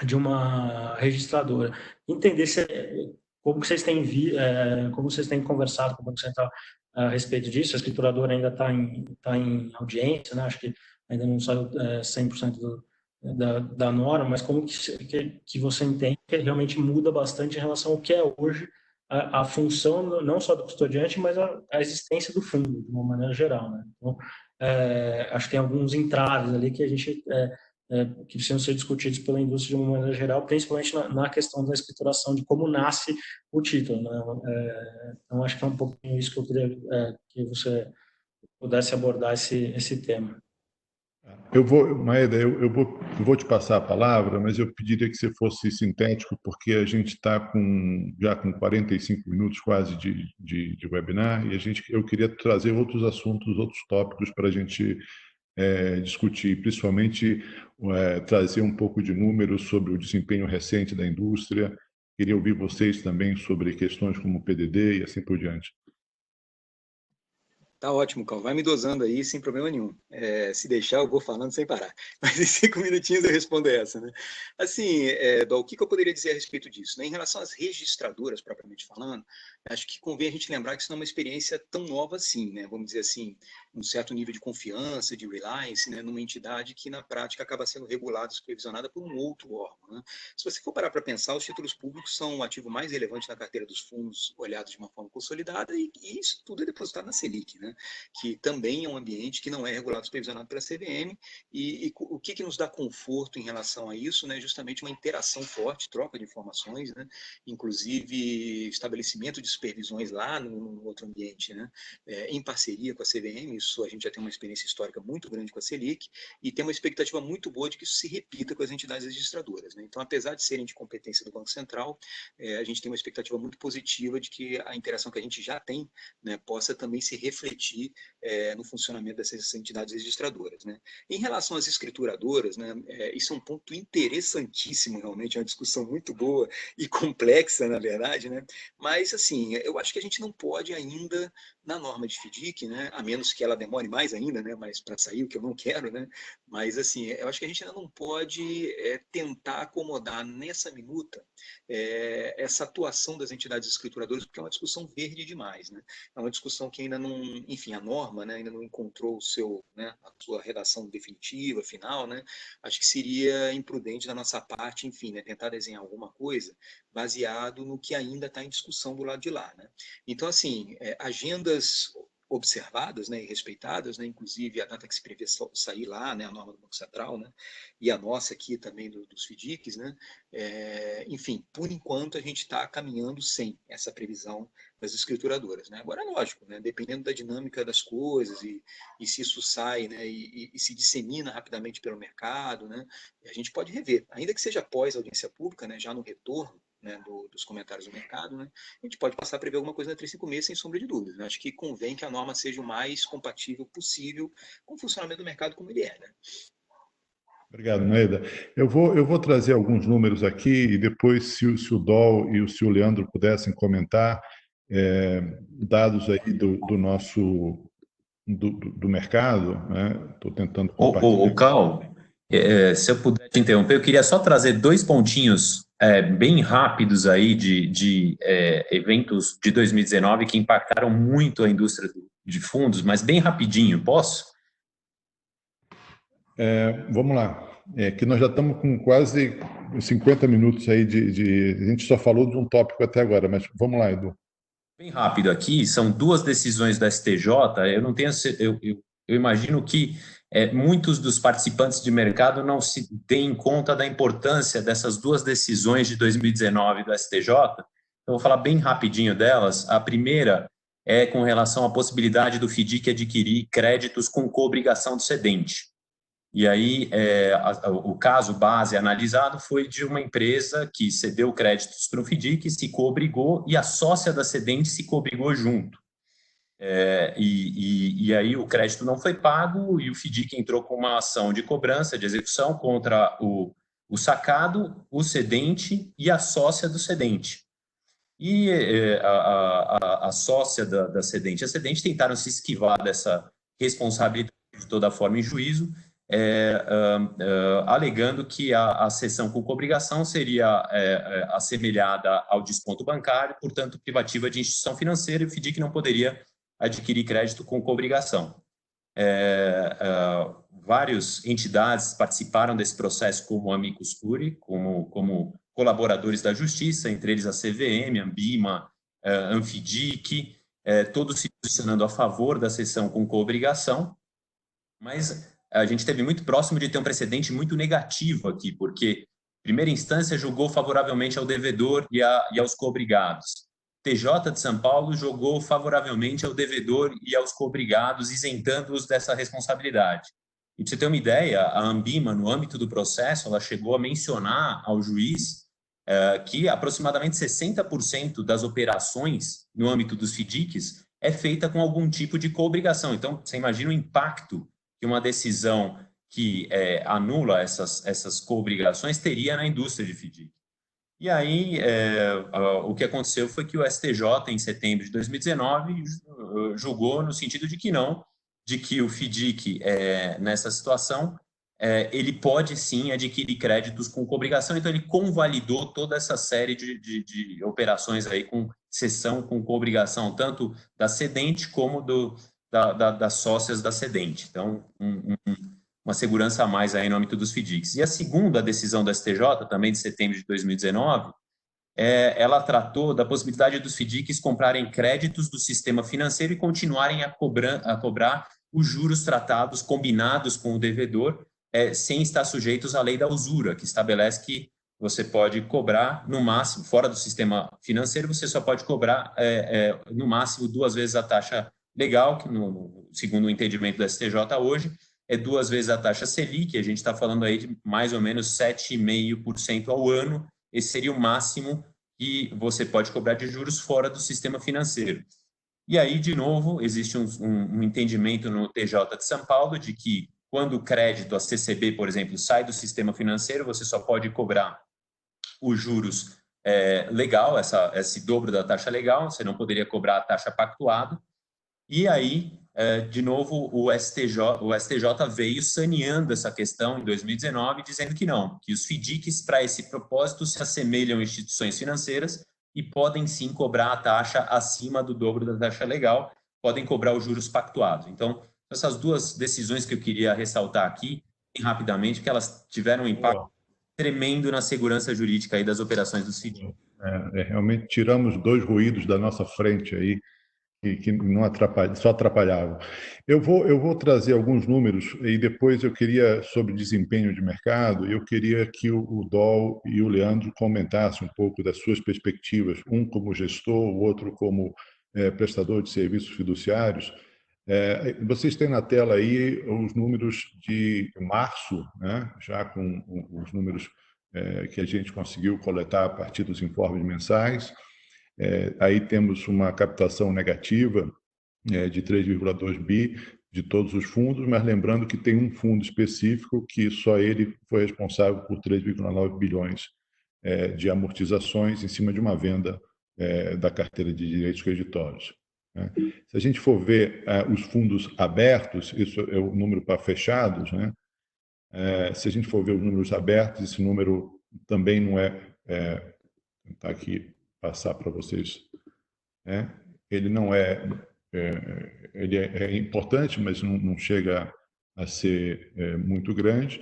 de uma registradora. Entender como vocês têm conversado com o Banco Central a respeito disso. A escrituradora ainda está em audiência, né? Acho que ainda não saiu 100% da norma, mas como que você entende que realmente muda bastante em relação ao que é hoje a função não só do custodiante, mas a existência do fundo, de uma maneira geral, né? Então, acho que tem alguns entraves ali que a gente que precisam ser discutidos pela indústria de uma maneira geral, principalmente na questão da escrituração, de como nasce o título, né? Então, acho que é um pouquinho isso que eu queria que você pudesse abordar esse tema. Maeda, eu vou te passar a palavra, mas eu pediria que você fosse sintético, porque a gente está já com 45 minutos quase de webinar, e eu queria trazer outros assuntos, outros tópicos para a gente discutir, principalmente trazer um pouco de números sobre o desempenho recente da indústria. Queria ouvir vocês também sobre questões como o PDD e assim por diante. Tá ótimo, Cal. Vai me dosando aí sem problema nenhum. Se deixar, eu vou falando sem parar. Mas em 5 minutinhos eu respondo essa, né? Assim, Dol, o que eu poderia dizer a respeito disso? Né? Em relação às registradoras, propriamente falando, acho que convém a gente lembrar que isso não é uma experiência tão nova assim, né? Vamos dizer assim, um certo nível de confiança, de reliance, né, numa entidade que, na prática, acaba sendo regulada, supervisionada por um outro órgão, né? Se você for parar para pensar, os títulos públicos são o ativo mais relevante na carteira dos fundos, olhados de uma forma consolidada, e isso tudo é depositado na Selic, né? Que também é um ambiente que não é regulado, supervisionado pela CVM, e o que nos dá conforto em relação a isso, né? Justamente uma interação forte, troca de informações, né? Inclusive estabelecimento de supervisões lá no outro ambiente, né? Em parceria com a CVM, isso a gente já tem uma experiência histórica muito grande com a Selic, e tem uma expectativa muito boa de que isso se repita com as entidades registradoras, né? Então, apesar de serem de competência do Banco Central, a gente tem uma expectativa muito positiva de que a interação que a gente já tem, né, possa também se refletir no funcionamento dessas entidades registradoras, né? Em relação às escrituradoras, né, isso é um ponto interessantíssimo, realmente, é uma discussão muito boa e complexa, na verdade, né? Mas, assim, eu acho que a gente não pode ainda, na norma de FDIC, né, a menos que ela demore mais ainda, né, mas para sair, o que eu não quero, né? Mas, assim, eu acho que a gente ainda não pode tentar acomodar nessa minuta essa atuação das entidades escrituradoras, porque é uma discussão verde demais, né? É uma discussão que ainda não, enfim, a norma, né, ainda não encontrou o seu, né, a sua redação definitiva, final, né? Acho que seria imprudente da nossa parte, enfim, né, tentar desenhar alguma coisa baseado no que ainda está em discussão do lado de lá, né? Então, assim, agendas observadas, né, e respeitadas, né, inclusive a data que se prevê sair lá, né, a norma do Banco Central, né, e a nossa aqui também dos FDICs, né, enfim, por enquanto a gente está caminhando sem essa previsão das escrituradoras, né. Agora, é lógico, né, dependendo da dinâmica das coisas e se isso sai, né, e se dissemina rapidamente pelo mercado, né, a gente pode rever, ainda que seja após a audiência pública, né, já no retorno, né, dos comentários do mercado, né, a gente pode passar a prever alguma coisa na 356 sem sombra de dúvidas, né? Acho que convém que a norma seja o mais compatível possível com o funcionamento do mercado como ele é, né? Obrigado, Maeda. Eu vou trazer alguns números aqui e depois, se o Dol e se o Leandro pudessem comentar, dados aí do nosso do mercado, né? Estou tentando compartilhar. Cal, se eu puder te interromper, eu queria só trazer 2 pontinhos bem rápidos aí de eventos de 2019 que impactaram muito a indústria de fundos, mas bem rapidinho, posso? Vamos lá. Que nós já estamos com quase 50 minutos aí a gente só falou de um tópico até agora, mas vamos lá, Edu. Bem rápido aqui, são 2 decisões da STJ, eu não tenho, eu imagino que muitos dos participantes de mercado não se deem conta da importância dessas 2 decisões de 2019 do STJ, então vou falar bem rapidinho delas. A primeira é com relação à possibilidade do FDIC adquirir créditos com coobrigação do cedente. E aí, o caso base analisado foi de uma empresa que cedeu créditos para o FDIC, se coobrigou e a sócia da cedente se coobrigou junto. E aí o crédito não foi pago e o FDIC entrou com uma ação de cobrança, de execução contra o sacado, o cedente e a sócia do cedente. E a sócia da cedente e a cedente tentaram se esquivar dessa responsabilidade de toda forma em juízo, alegando que a cessão com cobrigação seria assemelhada ao desconto bancário, portanto, privativa de instituição financeira, e o FDIC não poderia adquirir crédito com cobrigação. Várias entidades participaram desse processo como amicus curiae, como colaboradores da justiça, entre eles a CVM, a Ambima, a Anfidic, todos se posicionando a favor da cessão com coobrigação, mas a gente esteve muito próximo de ter um precedente muito negativo aqui, porque primeira instância julgou favoravelmente ao devedor e aos coobrigados. TJ de São Paulo julgou favoravelmente ao devedor e aos coobrigados, isentando-os dessa responsabilidade. E para você ter uma ideia, a Ambima, no âmbito do processo, ela chegou a mencionar ao juiz que aproximadamente 60% das operações no âmbito dos FDICs é feita com algum tipo de coobrigação. Então, você imagina o impacto que uma decisão que anula essas coobrigações teria na indústria de FDIC. E aí, o que aconteceu foi que o STJ, em setembro de 2019, julgou no sentido de que não, de que o FDIC, nessa situação, ele pode sim adquirir créditos com coobrigação, então ele convalidou toda essa série de operações aí com cessão com coobrigação, tanto da cedente como das sócias da cedente. Então, uma segurança a mais aí no âmbito dos FDICs. E a segunda decisão do STJ, também de setembro de 2019, ela tratou da possibilidade dos FDICs comprarem créditos do sistema financeiro e continuarem a cobrar os juros tratados, combinados com o devedor, sem estar sujeitos à lei da usura, que estabelece que você pode cobrar, no máximo, fora do sistema financeiro, você só pode cobrar, no máximo, 2 vezes a taxa legal, que, segundo o entendimento do STJ hoje, é 2 vezes a taxa Selic, a gente está falando aí de mais ou menos 7,5% ao ano. Esse seria o máximo que você pode cobrar de juros fora do sistema financeiro. E aí, de novo, existe um entendimento no TJ de São Paulo de que, quando o crédito, a CCB, por exemplo, sai do sistema financeiro, você só pode cobrar os juros legal, esse dobro da taxa legal, você não poderia cobrar a taxa pactuada. E aí, de novo, o STJ veio saneando essa questão em 2019, dizendo que não, que os FDICs, para esse propósito, se assemelham a instituições financeiras e podem sim cobrar a taxa acima do dobro da taxa legal, podem cobrar os juros pactuados. Então, essas 2 decisões que eu queria ressaltar aqui, rapidamente, que elas tiveram um impacto tremendo na segurança jurídica aí das operações dos FDICs. Realmente tiramos 2 ruídos da nossa frente aí, que não só atrapalhavam. Eu vou trazer alguns números e depois eu queria, sobre desempenho de mercado, eu queria que o Dol e o Leandro comentassem um pouco das suas perspectivas, um como gestor, o outro como prestador de serviços fiduciários. Vocês têm na tela aí os números de março, né? Já com os números que a gente conseguiu coletar a partir dos informes mensais. Aí temos uma captação negativa de 3,2 bi de todos os fundos, mas lembrando que tem um fundo específico que só ele foi responsável por 3,9 bilhões de amortizações em cima de uma venda da carteira de direitos creditórios. Né? Se a gente for ver os fundos abertos, isso é o número para fechados, né? Se a gente for ver os números abertos, esse número também não está aqui passar para vocês, né? Ele não ele é importante, mas não chega a ser muito grande,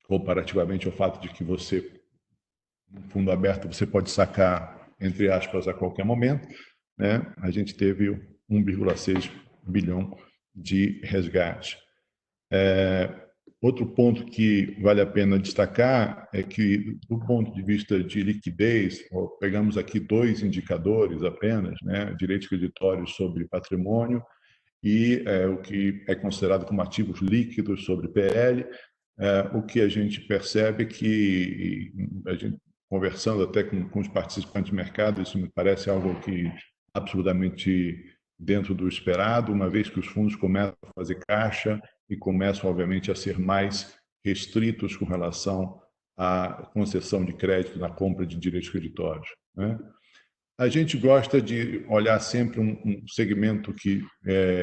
comparativamente ao fato de que você, no fundo aberto, você pode sacar, entre aspas, a qualquer momento, né? A gente teve 1,6 bilhão de resgate. Outro ponto que vale a pena destacar é que, do ponto de vista de liquidez, pegamos aqui 2 indicadores apenas, né? Direitos creditórios sobre patrimônio e o que é considerado como ativos líquidos sobre PL. O que a gente percebe é que, a gente, conversando até com os participantes do mercado, isso me parece algo que absolutamente dentro do esperado, uma vez que os fundos começam a fazer caixa e começam, obviamente, a ser mais restritos com relação à concessão de crédito na compra de direitos creditórios, né? A gente gosta de olhar sempre um segmento que,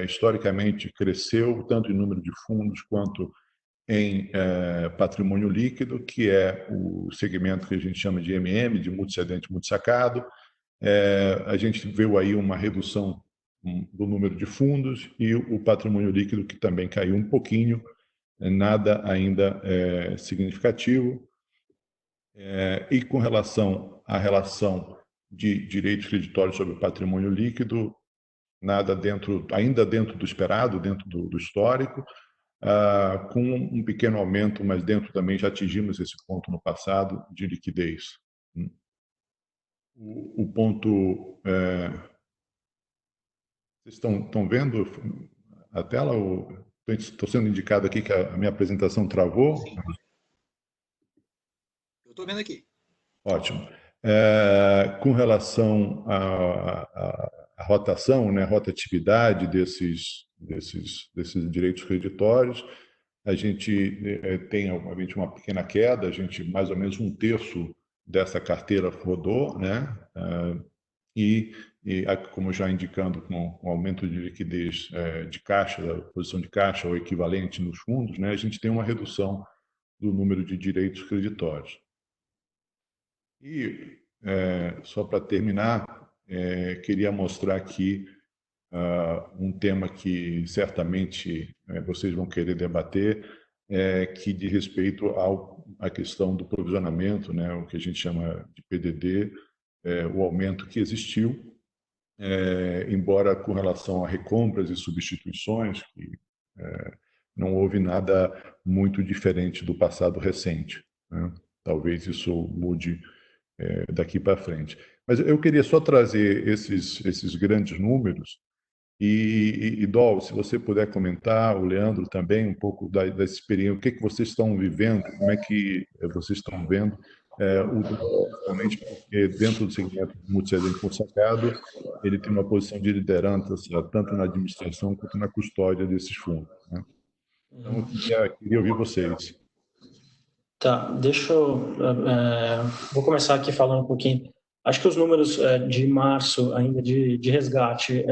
historicamente, cresceu, tanto em número de fundos quanto em patrimônio líquido, que é o segmento que a gente chama de MM, de multicedente multissacado. A gente viu aí uma redução do número de fundos e o patrimônio líquido, que também caiu um pouquinho, nada ainda significativo. E com relação à relação de direitos creditórios sobre patrimônio líquido, nada ainda dentro do esperado, dentro do histórico, com um pequeno aumento, mas dentro também já atingimos esse ponto no passado de liquidez. O ponto... Vocês estão vendo a tela? Estou sendo indicado aqui que a minha apresentação travou? Sim. Eu estou vendo aqui. Ótimo. Com relação à rotação, né, rotatividade desses direitos creditórios, a gente tem, obviamente, uma pequena queda, mais ou menos 1/3 dessa carteira rodou, né? Como já indicando, com o aumento de liquidez de caixa, da posição de caixa ou equivalente nos fundos, né, a gente tem uma redução do número de direitos creditórios. E, só para terminar, queria mostrar aqui um tema que certamente vocês vão querer debater, que diz respeito à questão do provisionamento, né, o que a gente chama de PDD, o aumento que existiu, embora com relação a recompras e substituições, que não houve nada muito diferente do passado recente, né? Talvez isso mude daqui para frente. Mas eu queria só trazer esses grandes números e Dol, se você puder comentar, o Leandro também, um pouco da experiência, o que vocês estão vivendo, como é que vocês estão vendo, principalmente porque dentro do segmento multissetorial consagrado, ele tem uma posição de liderança, tanto na administração quanto na custódia desses fundos, né? Então, eu queria ouvir vocês. Tá, deixa eu... vou começar aqui falando um pouquinho. Acho que os números de março ainda de resgate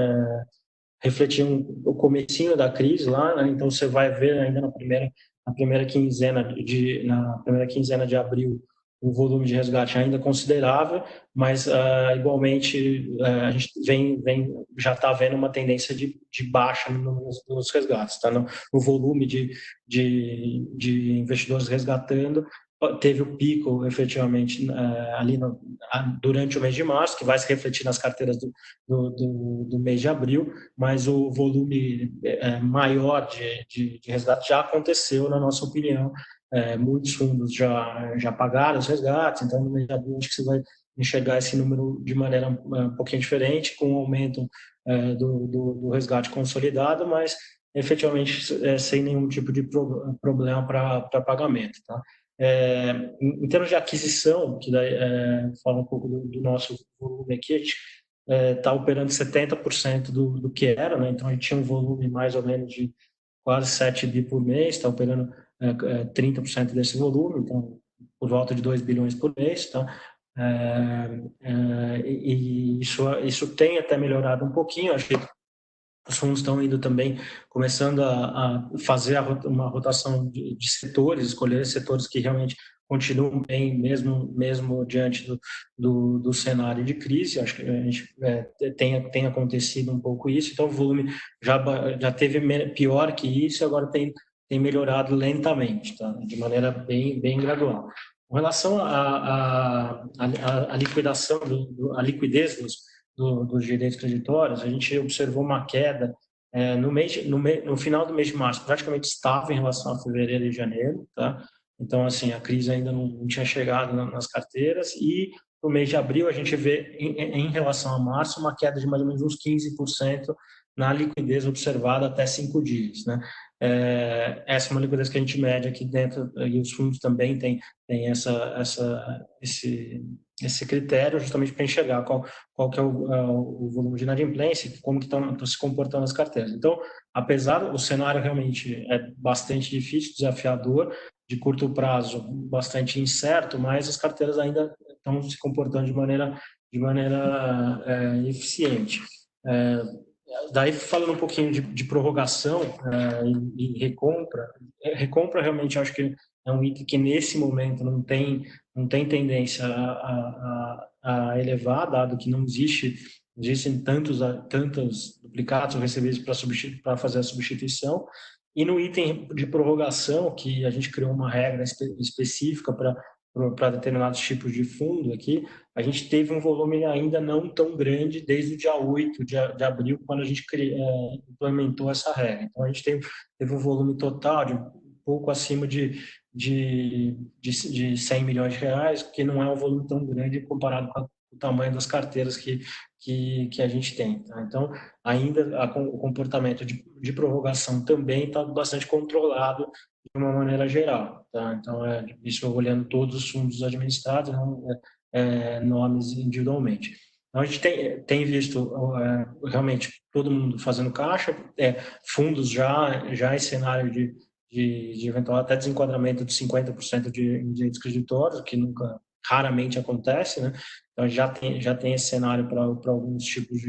refletiam o comecinho da crise lá, né? Então você vai ver ainda na primeira quinzena de abril um volume de resgate ainda considerável, mas igualmente a gente já está vendo uma tendência de baixa nos resgates, tá? No volume de investidores resgatando, teve o pico efetivamente ali durante o mês de março, que vai se refletir nas carteiras do mês de abril, mas o volume maior de resgate já aconteceu, na nossa opinião. Muitos fundos já pagaram os resgates, então no mês de abril acho que você vai enxergar esse número de maneira um pouquinho diferente, com o aumento do resgate consolidado, mas efetivamente sem nenhum tipo de problema para pagamento, tá? Em termos de aquisição, que daí fala um pouco do nosso volume aqui, a gente está operando 70% do que era, né? Então a gente tinha um volume mais ou menos de quase 7 bi por mês, está operando 30% desse volume, então por volta de 2 bilhões por mês, tá? E isso tem até melhorado um pouquinho. Acho que os fundos estão indo também, começando a fazer uma rotação de setores, escolher setores que realmente continuam bem, mesmo diante do cenário de crise. Acho que a gente tem acontecido um pouco isso. Então, o volume já teve pior que isso, agora tem melhorado lentamente, tá? De maneira bem gradual. Com relação à liquidação, à liquidez dos direitos creditórios, a gente observou uma queda no final do mês de março, praticamente estável em relação a fevereiro e janeiro, tá? Então, assim, a crise ainda não tinha chegado nas carteiras, e no mês de abril a gente vê, em relação a março, uma queda de mais ou menos uns 15% na liquidez observada até 5 dias, né? Essa é uma liquidez que a gente mede aqui dentro, e os fundos também têm esse critério, justamente para enxergar qual que é o volume de inadimplência e como que estão se comportando as carteiras. Então, apesar do cenário realmente bastante difícil, desafiador, de curto prazo, bastante incerto, mas as carteiras ainda estão se comportando de maneira eficiente. Daí, falando um pouquinho de prorrogação e recompra realmente acho que é um item que nesse momento não tem tendência a elevar, dado que não existem tantos duplicados ou recebíveis para fazer a substituição. E no item de prorrogação, que a gente criou uma regra específica para determinados tipos de fundo aqui, a gente teve um volume ainda não tão grande desde o dia 8 de abril, quando a gente implementou essa regra. Então, a gente teve um volume total de um pouco acima de 100 milhões de reais, que não é um volume tão grande comparado com o tamanho das carteiras que a gente tem, tá? Então, ainda o comportamento de prorrogação também está bastante controlado de uma maneira geral, tá? Então, isso olhando todos os fundos administrados, não nomes individualmente. Então, a gente tem visto realmente todo mundo fazendo caixa, fundos já em cenário de eventual até desenquadramento de 50% de direitos creditórios, que raramente acontece, né? Então, já tem esse cenário para alguns tipos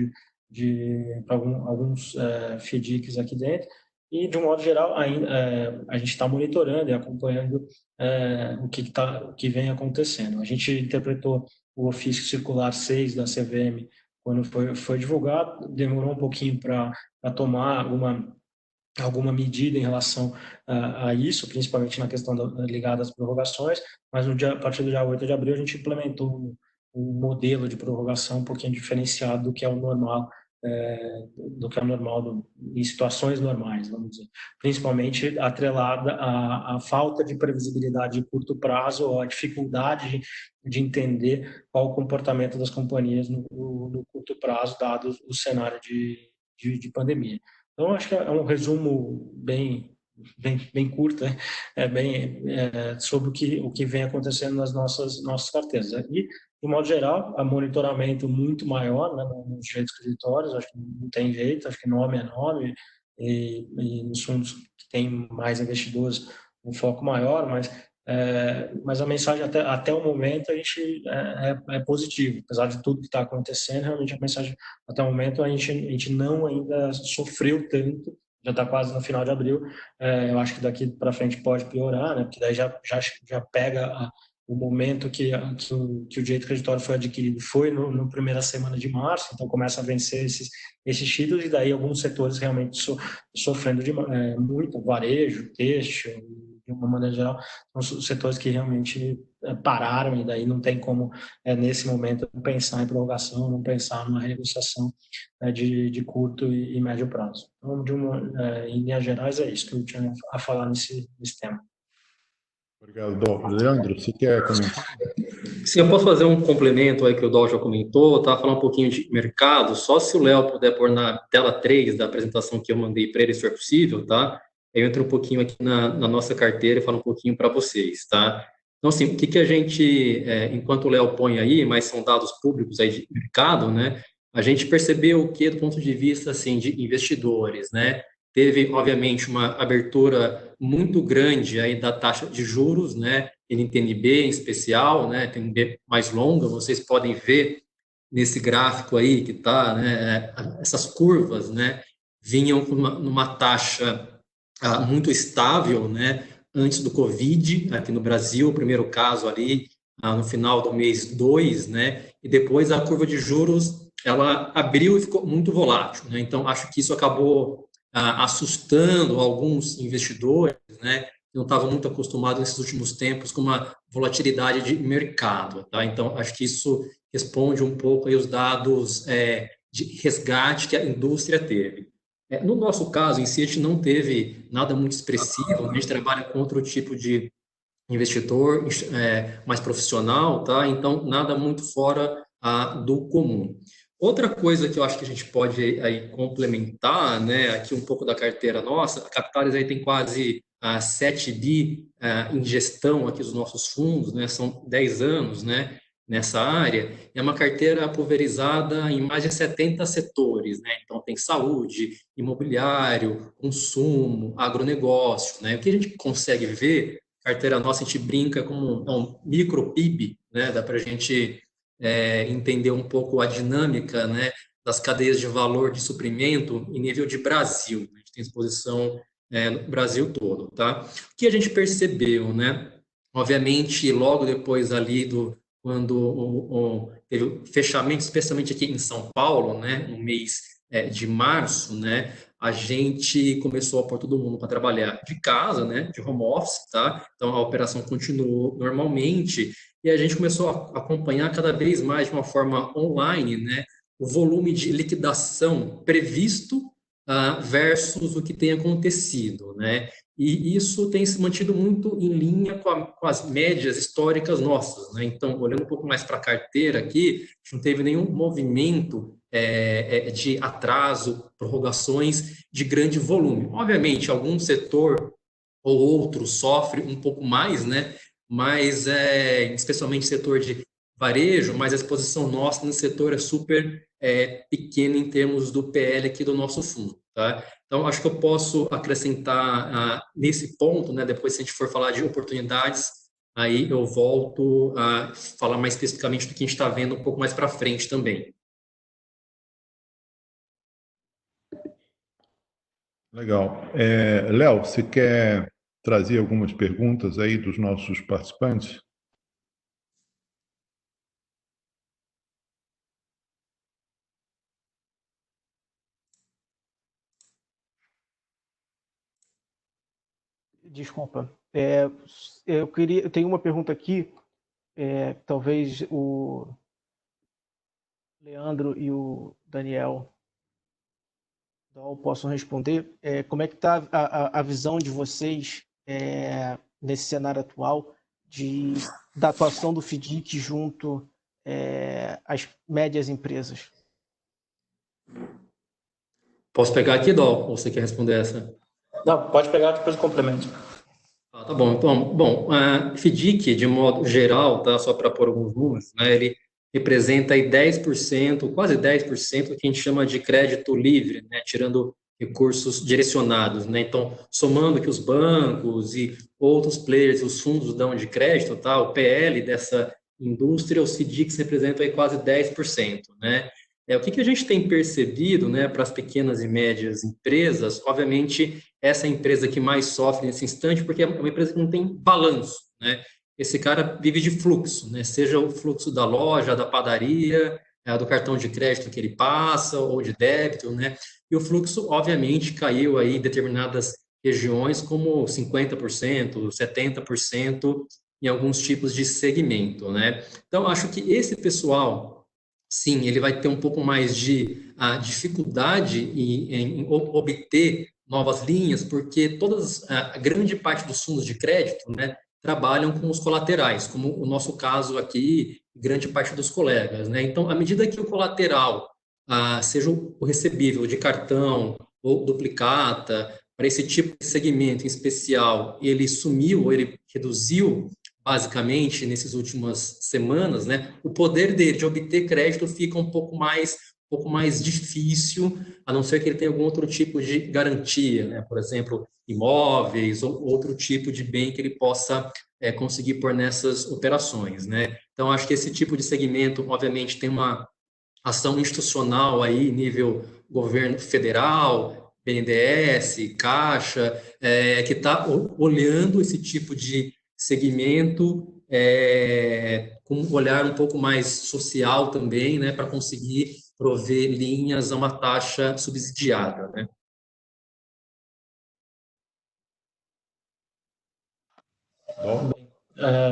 para alguns FDICs aqui dentro. E, de um modo geral, ainda, a gente está monitorando e acompanhando o que vem acontecendo. A gente interpretou o ofício circular 6 da CVM quando foi divulgado, demorou um pouquinho para tomar alguma medida em relação a isso, principalmente na questão ligada às prorrogações, mas a partir do dia 8 de abril a gente implementou um modelo de prorrogação um pouquinho diferenciado do que é o normal, em situações normais, vamos dizer, principalmente atrelada à falta de previsibilidade de curto prazo ou à dificuldade de entender qual o comportamento das companhias no curto prazo, dado o cenário de pandemia. Então, acho que é um resumo bem curto, né? Sobre o que vem acontecendo nas nossas carteiras. E, de modo geral, há monitoramento muito maior, né, nos direitos creditórios, acho que não tem jeito, acho que nome é nome, e nos fundos que têm mais investidores, um foco maior, mas a mensagem até o momento a gente é positivo, apesar de tudo que está acontecendo, realmente a mensagem até o momento a gente não ainda sofreu tanto, já está quase no final de abril, eu acho que daqui para frente pode piorar, né, porque daí já pega o momento que o direito creditório foi adquirido foi no primeira semana de março, então começa a vencer esses títulos, e daí alguns setores realmente sofrendo muito, varejo, têxtil, de uma maneira geral, são os setores que realmente pararam, e daí não tem como, nesse momento, pensar em prorrogação, não pensar numa renegociação de curto e médio prazo. Então, em linhas gerais, é isso que eu tinha a falar nesse tema. Obrigado, Dol. Leandro, você quer comentar? Sim, eu posso fazer um complemento aí que o Dol já comentou, tá? Falar um pouquinho de mercado, só se o Léo puder pôr na tela 3 da apresentação que eu mandei para ele, se for possível, tá? Eu entro um pouquinho aqui na nossa carteira e falo um pouquinho para vocês, tá? Então, assim, o que a gente, enquanto o Léo põe aí, mas são dados públicos aí de mercado, né? A gente percebeu o que, do ponto de vista, assim, de investidores, né? Teve, obviamente, uma abertura muito grande aí da taxa de juros, né? NTNB em especial, né? NTNB mais longa, vocês podem ver nesse gráfico aí que está, né? Essas curvas, né? Vinham numa taxa muito estável, né? Antes do Covid, aqui no Brasil, o primeiro caso ali no final do mês 2, né? E depois a curva de juros ela abriu e ficou muito volátil, né? Então acho que isso acabou assustando alguns investidores, né? Que não estavam muito acostumados nesses últimos tempos com uma volatilidade de mercado, tá? Então acho que isso responde um pouco aí os dados de resgate que a indústria teve. No nosso caso, em si, a gente não teve nada muito expressivo, a gente trabalha com outro tipo de investidor mais profissional, tá? Então, nada muito fora do comum. Outra coisa que eu acho que a gente pode aí complementar, né, aqui um pouco da carteira nossa, a Capitalis aí tem quase 7 bi em gestão aqui dos nossos fundos, né, são 10 anos, né, nessa área, é uma carteira pulverizada em mais de 70 setores, né? Então tem saúde, imobiliário, consumo, agronegócio, né? O que a gente consegue ver, carteira nossa, a gente brinca como um micro PIB, né? Dá para a gente entender um pouco a dinâmica, né, das cadeias de valor de suprimento em nível de Brasil. A gente tem exposição no Brasil todo, tá? O que a gente percebeu, né? Obviamente, logo depois ali quando teve o fechamento, especialmente aqui em São Paulo, né, no mês de março, né, a gente começou a pôr todo mundo para trabalhar de casa, né, de home office, tá? Então a operação continuou normalmente e a gente começou a acompanhar cada vez mais de uma forma online, né, o volume de liquidação previsto versus o que tem acontecido, né? E isso tem se mantido muito em linha com as médias históricas nossas, né? Então, olhando um pouco mais para a carteira aqui, a gente não teve nenhum movimento de atraso, prorrogações de grande volume. Obviamente, algum setor ou outro sofre um pouco mais, né? Mas, especialmente setor de varejo, mas a exposição nossa nesse setor é super pequena em termos do PL aqui do nosso fundo, tá? Então, acho que eu posso acrescentar nesse ponto, né? Depois, se a gente for falar de oportunidades, aí eu volto a falar mais especificamente do que a gente está vendo um pouco mais para frente também. Legal. Léo, você quer trazer algumas perguntas aí dos nossos participantes? Desculpa. Eu tenho uma pergunta aqui, talvez o Leandro e o Daniel possam responder. Como é que está a visão de vocês nesse cenário atual da atuação do FDIC junto às médias empresas? Posso pegar aqui, Dol? Ou você quer responder essa? Não, pode pegar, depois eu complemento. Tá bom. Então, FDIC, de modo geral, tá, só para pôr alguns números, né, ele representa aí 10%, quase 10% do que a gente chama de crédito livre, né, tirando recursos direcionados, né? Então, somando que os bancos e outros players, os fundos dão de crédito, tá, o PL dessa indústria, os FDICs representam aí quase 10%, né? O que a gente tem percebido, né, para as pequenas e médias empresas, obviamente, essa empresa que mais sofre nesse instante, porque é uma empresa que não tem balanço, né? Esse cara vive de fluxo, né? Seja o fluxo da loja, da padaria, do cartão de crédito que ele passa, ou de débito, né? E o fluxo, obviamente, caiu aí em determinadas regiões, como 50%, 70% em alguns tipos de segmento, né? Então, acho que esse pessoal, sim, ele vai ter um pouco mais de dificuldade em obter novas linhas, porque a grande parte dos fundos de crédito, né, trabalham com os colaterais, como o nosso caso aqui, grande parte dos colegas, né? Então, à medida que o colateral, seja o recebível de cartão ou duplicata, para esse tipo de segmento em especial, ele sumiu, ou ele reduziu basicamente nessas últimas semanas, né? O poder dele de obter crédito fica um pouco mais difícil, a não ser que ele tenha algum outro tipo de garantia, né? Por exemplo, imóveis ou outro tipo de bem que ele possa conseguir pôr nessas operações, né? Então, acho que esse tipo de segmento, obviamente, tem uma ação institucional aí, nível governo federal, BNDES, Caixa, que está olhando esse tipo de segmento com um olhar um pouco mais social também, né, para conseguir prover linhas a uma taxa subsidiada, né?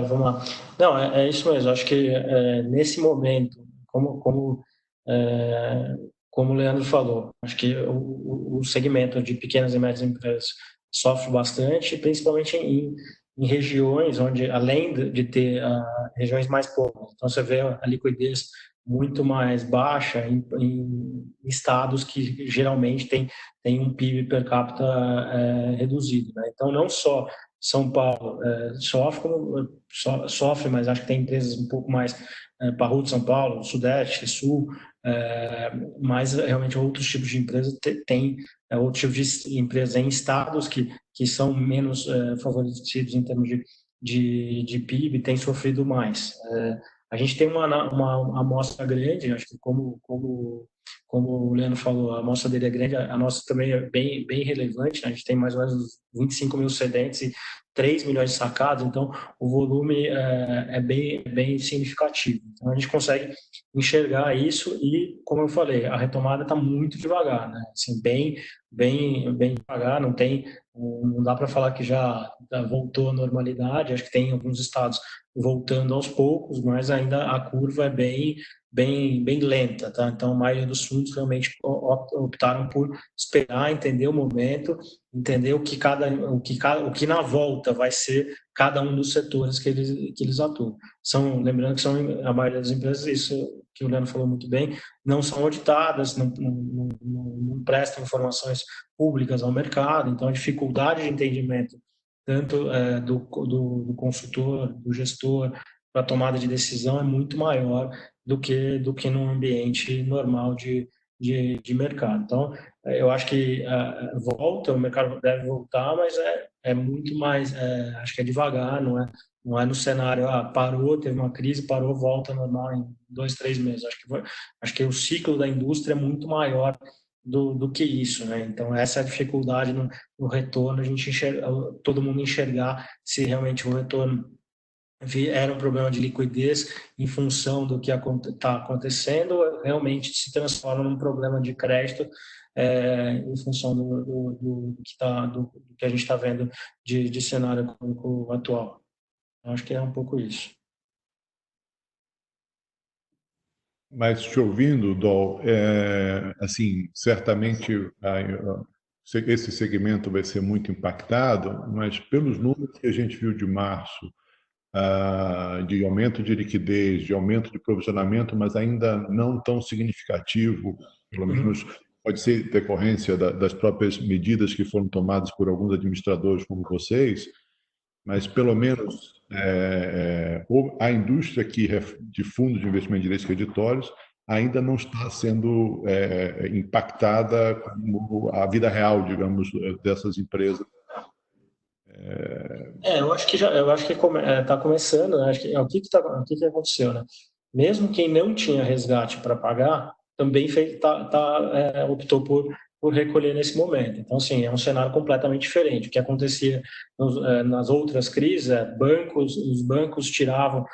Vamos lá. Não, é isso mesmo. Acho que nesse momento, como o Leandro falou, acho que o segmento de pequenas e médias empresas sofre bastante, principalmente em regiões onde, além de ter regiões mais pobres, então você vê a liquidez muito mais baixa em estados que geralmente tem um PIB per capita reduzido, né? Então, não só São Paulo sofre, mas acho que tem empresas um pouco mais parrudo São Paulo, Sudeste, Sul, mas realmente outros tipos de empresas tem outros tipos de empresas em estados que são menos favorecidos em termos de PIB, têm sofrido mais. A gente tem uma amostra grande, acho que como o Leandro falou, a amostra dele é grande, a nossa também é bem relevante, né? A gente tem mais ou menos 25 mil cedentes e 3 milhões de sacados, então o volume é bem significativo. Então a gente consegue enxergar isso e, como eu falei, a retomada está muito devagar, né? Assim, bem devagar, não dá para falar que já voltou à normalidade, acho que tem alguns estados voltando aos poucos, mas ainda a curva é bem lenta, tá? Então a maioria dos fundos realmente optaram por esperar, entender o momento, entender o que na volta vai ser cada um dos setores que eles atuam. Lembrando que a maioria das empresas, isso que o Leandro falou muito bem, não são auditadas, não prestam informações públicas ao mercado, então a dificuldade de entendimento tanto do consultor, do gestor, para a tomada de decisão é muito maior do que num ambiente normal de mercado. Então, eu acho que o mercado deve voltar, mas é muito mais, acho que é devagar, não é no cenário, parou, teve uma crise, parou, volta normal em 2, 3 meses. Acho que o ciclo da indústria é muito maior do que isso, né? Então, essa é a dificuldade no retorno, todo mundo enxergar se realmente o retorno era um problema de liquidez em função do que está acontecendo, realmente se transforma num problema de crédito em função do que a gente está vendo de cenário econômico atual. Acho que é um pouco isso. Mas te ouvindo, Dol, assim, certamente esse segmento vai ser muito impactado, mas pelos números que a gente viu de março, de aumento de liquidez, de aumento de provisionamento, mas ainda não tão significativo, pelo menos pode ser decorrência das próprias medidas que foram tomadas por alguns administradores como vocês, mas pelo menos a indústria de fundos de investimento de direitos creditórios ainda não está sendo impactada como a vida real, digamos, dessas empresas. Eu acho que está começando, né? Acho que o que aconteceu, né? Mesmo quem não tinha resgate para pagar também optou por recolher nesse momento. Então, assim, é um cenário completamente diferente. O que acontecia nas outras crises, os bancos tiravam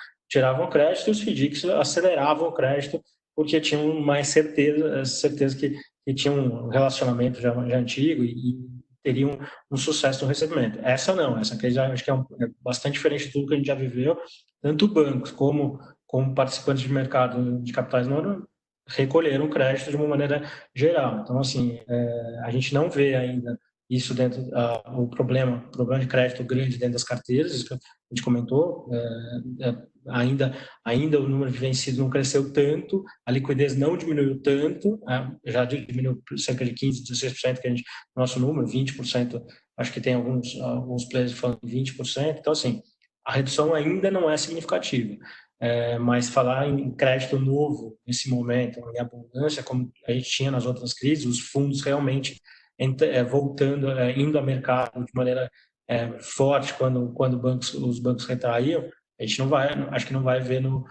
crédito e os FDICs aceleravam o crédito porque tinham mais certeza que tinham um relacionamento já antigo e teriam um sucesso no recebimento. Essa não, essa crise acho que é bastante diferente de tudo que a gente já viveu, tanto bancos como participantes de mercado de capitais não recolheram crédito de uma maneira geral. Então, assim, a gente não vê ainda isso dentro o problema de crédito grande dentro das carteiras, isso que a gente comentou, ainda o número de vencidos não cresceu tanto, a liquidez não diminuiu tanto, já diminuiu cerca de 15%, 16% que nosso número, 20%, acho que tem alguns players falando 20%, então assim, a redução ainda não é significativa. Mas falar em crédito novo nesse momento, em abundância, como a gente tinha nas outras crises, os fundos realmente voltando, indo ao mercado de maneira forte quando os bancos retraíam, a gente acho que não vai ver no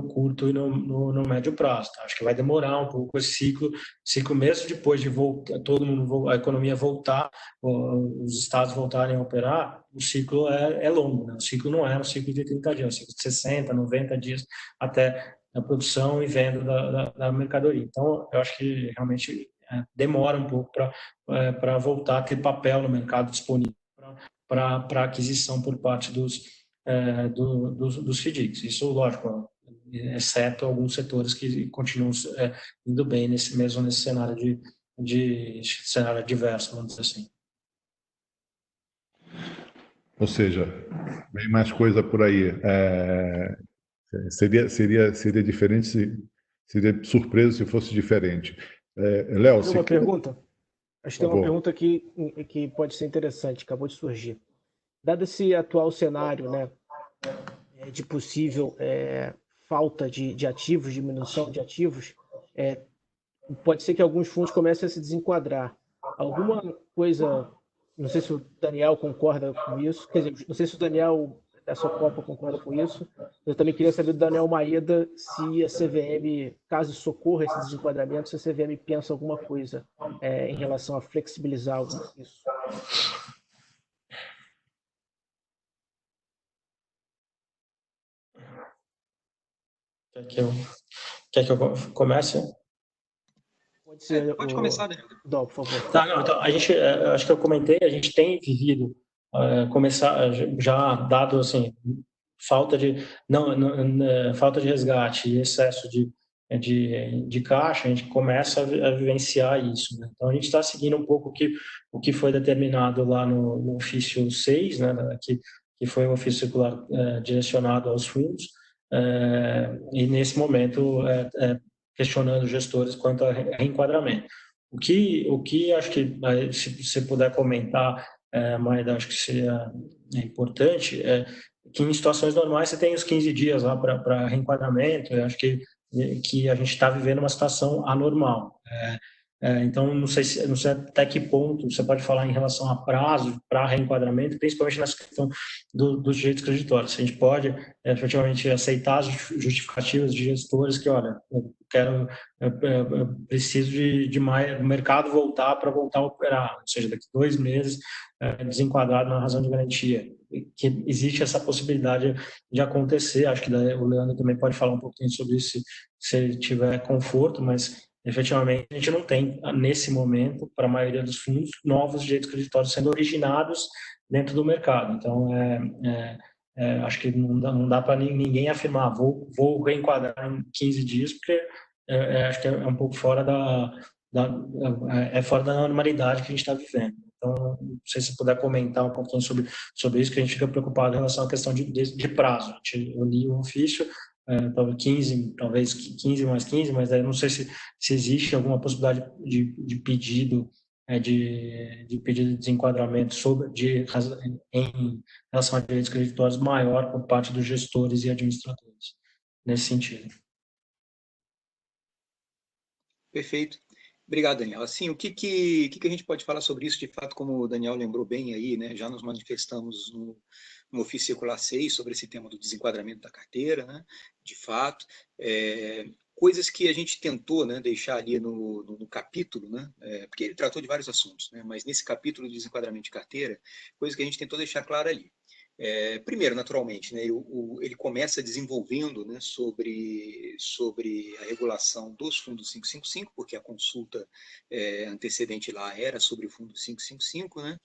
curto e no médio prazo. Tá? Acho que vai demorar um pouco esse ciclo mesmo depois de voltar, a economia voltar, os estados voltarem a operar, o ciclo é longo. Né? O ciclo não é um ciclo de 30 dias, é um ciclo de 60, 90 dias até a produção e venda da mercadoria. Então, eu acho que realmente demora um pouco para voltar a ter papel no mercado disponível para aquisição por parte dos FDICs. Isso, lógico, exceto alguns setores que continuam indo bem nesse cenário de cenário adverso, vamos dizer assim. Ou seja, vem mais coisa por aí. Seria diferente, seria surpresa se fosse diferente. Léo, uma pergunta? Acho que tem uma pergunta aqui que pode ser interessante, acabou de surgir. Dado esse atual cenário, né, de possível falta de ativos, diminuição de ativos, pode ser que alguns fundos comecem a se desenquadrar. Alguma coisa, não sei se o Daniel concorda com isso, quer dizer, não sei se o Daniel da sua Copa concorda com isso. Eu também queria saber do Daniel Maeda se a CVM, caso socorra esse desenquadramento, se a CVM pensa alguma coisa em relação a flexibilizar isso. Quer que eu comece? Pode ser. Pode começar, Daniel. Dó, por favor. Tá, não, então, acho que eu comentei, a gente tem vivido começar já dado assim falta de resgate e excesso de caixa, a gente começa a vivenciar isso, né? Então a gente está seguindo um pouco o que foi determinado lá no ofício 6, né, que foi um ofício circular direcionado aos fundos, e nesse momento questionando gestores quanto a reenquadramento. O que acho que, se você puder comentar, mas acho que seria importante, que em situações normais você tem os 15 dias lá para reenquadramento. Eu acho que a gente está vivendo uma situação anormal. Então, não sei até que ponto você pode falar em relação a prazo para reenquadramento, principalmente nessa questão dos direitos creditórios. Se a gente pode, efetivamente, aceitar as justificativas de gestores que, olha, eu preciso de mais, o mercado voltar a operar, ou seja, daqui 2 meses, desenquadrado na razão de garantia, que existe essa possibilidade de acontecer. Acho que o Leandro também pode falar um pouquinho sobre isso, se ele tiver conforto, mas efetivamente a gente não tem, nesse momento, para a maioria dos fundos, novos direitos creditórios sendo originados dentro do mercado. Então, acho que não dá para ninguém afirmar, vou reenquadrar em 15 dias, porque acho que é um pouco fora fora da normalidade que a gente está vivendo. Então, não sei se puder comentar um pouquinho sobre isso, que a gente fica preocupado em relação à questão de prazo. Eu li o ofício, talvez 15 mais 15, mas eu não sei se existe alguma possibilidade de pedido de pedido de desenquadramento em relação a direitos creditórios maior por parte dos gestores e administradores, nesse sentido. Perfeito. Obrigado, Daniel. Assim, o que a gente pode falar sobre isso? De fato, como o Daniel lembrou bem aí, né, já nos manifestamos no ofício circular 6 sobre esse tema do desenquadramento da carteira, né, de fato. Coisas que a gente tentou, né, deixar ali no capítulo, né, porque ele tratou de vários assuntos, né, mas nesse capítulo de desenquadramento de carteira, coisas que a gente tentou deixar claro ali. Primeiro, naturalmente, né, ele começa desenvolvendo, né, sobre a regulação dos fundos 555, porque a consulta antecedente lá era sobre o fundo 555, né,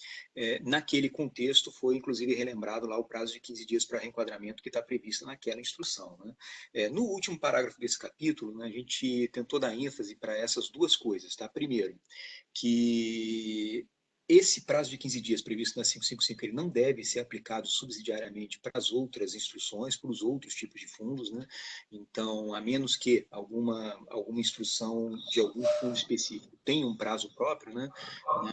naquele contexto foi inclusive relembrado lá o prazo de 15 dias para reenquadramento que está previsto naquela instrução, né. No último parágrafo desse capítulo, né, a gente tentou dar ênfase para essas duas coisas, tá? Primeiro, que esse prazo de 15 dias previsto na 555 ele não deve ser aplicado subsidiariamente para as outras instruções, para os outros tipos de fundos, né? Então, a menos que alguma instrução de algum fundo específico tenha um prazo próprio, né?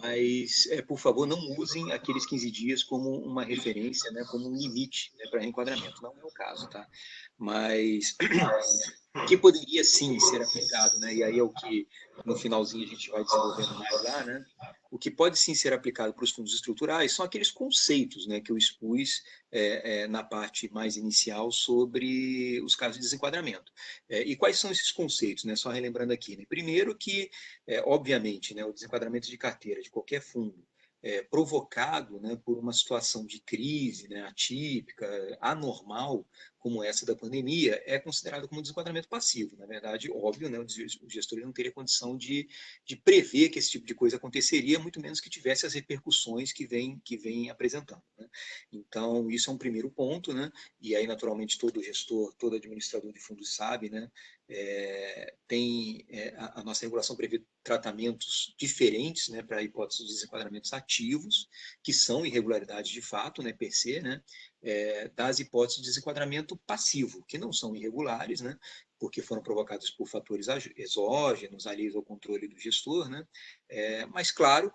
Mas, por favor, não usem aqueles 15 dias como uma referência, né? Como um limite, né? Para reenquadramento. Não é o caso, tá? Mas o que poderia sim ser aplicado, né? E aí é o que no finalzinho a gente vai desenvolvendo mais lá, né? O que pode sim ser aplicado para os fundos estruturais são aqueles conceitos, né, que eu expus na parte mais inicial sobre os casos de desenquadramento. E quais são esses conceitos? Né? Só relembrando aqui. Né? Primeiro que, obviamente, né, o desenquadramento de carteira de qualquer fundo provocado, né, por uma situação de crise, né, atípica, anormal, como essa da pandemia, é considerado como desenquadramento passivo. Na verdade, óbvio, né, o gestor não teria condição de prever que esse tipo de coisa aconteceria, muito menos que tivesse as repercussões que vem apresentando. Né? Então, isso é um primeiro ponto, né? E aí, naturalmente, todo gestor, todo administrador de fundos sabe, né? A nossa regulação prevê tratamentos diferentes, né, para hipóteses de desenquadramentos ativos, que são irregularidades de fato, né, per se, né, das hipóteses de desenquadramento passivo, que não são irregulares, né, porque foram provocados por fatores exógenos, alheios ao controle do gestor, né, mas, claro,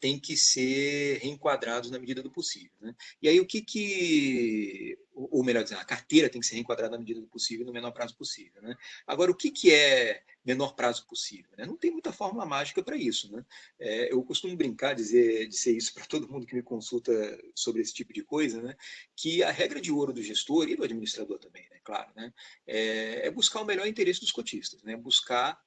tem que ser reenquadrados na medida do possível. Né? E aí ou melhor dizer, a carteira tem que ser reenquadrada na medida do possível, no menor prazo possível. Né? Agora, o que é menor prazo possível? Né? Não tem muita fórmula mágica para isso. Né? Eu costumo brincar, dizer isso para todo mundo que me consulta sobre esse tipo de coisa, né? Que a regra de ouro do gestor e do administrador também, né? Claro, né? É buscar o melhor interesse dos cotistas, né? Buscar,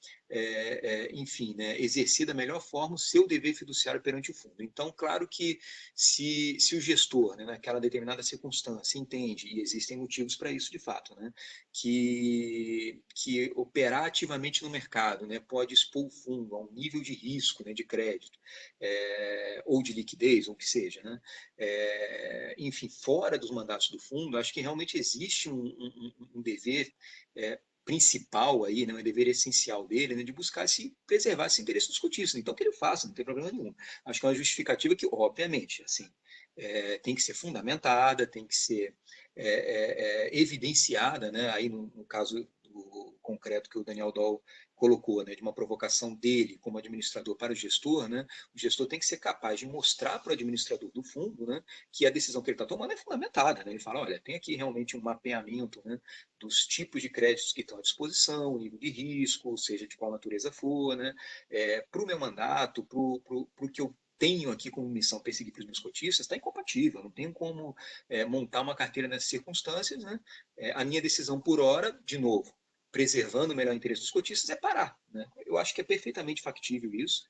enfim, né? Exercer da melhor forma o seu dever fiduciário perante o fundo. Então, claro que se o gestor, né, naquela determinada circunstância, entende, e existem motivos para isso de fato, né, que operar ativamente no mercado, né, pode expor o fundo a um nível de risco, né, de crédito, ou de liquidez, ou o que seja, né, enfim, fora dos mandatos do fundo, acho que realmente existe um dever principal aí, né, um dever essencial dele, né, de buscar se preservar esse interesse dos cotistas. Então, que ele faça, não tem problema nenhum. Acho que é uma justificativa que, obviamente, assim, tem que ser fundamentada, tem que ser evidenciada, né, aí no caso do concreto que o Daniel Doll colocou, né, de uma provocação dele como administrador para o gestor, né, o gestor tem que ser capaz de mostrar para o administrador do fundo, né, que a decisão que ele está tomando é fundamentada. Né? Ele fala, olha, tem aqui realmente um mapeamento, né, dos tipos de créditos que estão à disposição, o nível de risco, seja de qual natureza for, né, para o meu mandato, para o que eu tenho aqui como missão perseguir para os meus cotistas, está incompatível, não tenho como montar uma carteira nessas circunstâncias. Né? A minha decisão por hora, de novo, preservando o melhor interesse dos cotistas, é parar. Né? Eu acho que é perfeitamente factível isso.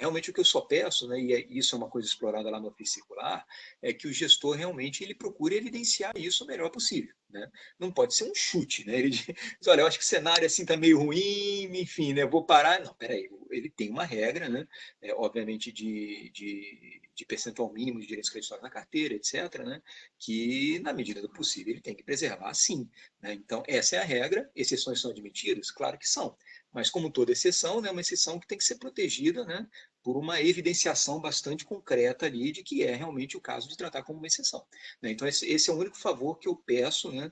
Realmente o que eu só peço, né, e isso é uma coisa explorada lá no ofício circular, é que o gestor realmente ele procure evidenciar isso o melhor possível. Né? Não pode ser um chute. Né? Ele diz, olha, eu acho que o cenário assim está meio ruim, enfim, né, vou parar. Não, peraí, ele tem uma regra, né, obviamente de percentual mínimo de direitos creditórios na carteira, etc., né, que, na medida do possível, ele tem que preservar, sim. Né? Então, essa é a regra. Exceções são admitidas? Claro que são. Mas, como toda exceção, né, é uma exceção que tem que ser protegida, né, por uma evidenciação bastante concreta ali de que é realmente o caso de tratar como uma exceção. Né? Então, esse é o único favor que eu peço, né,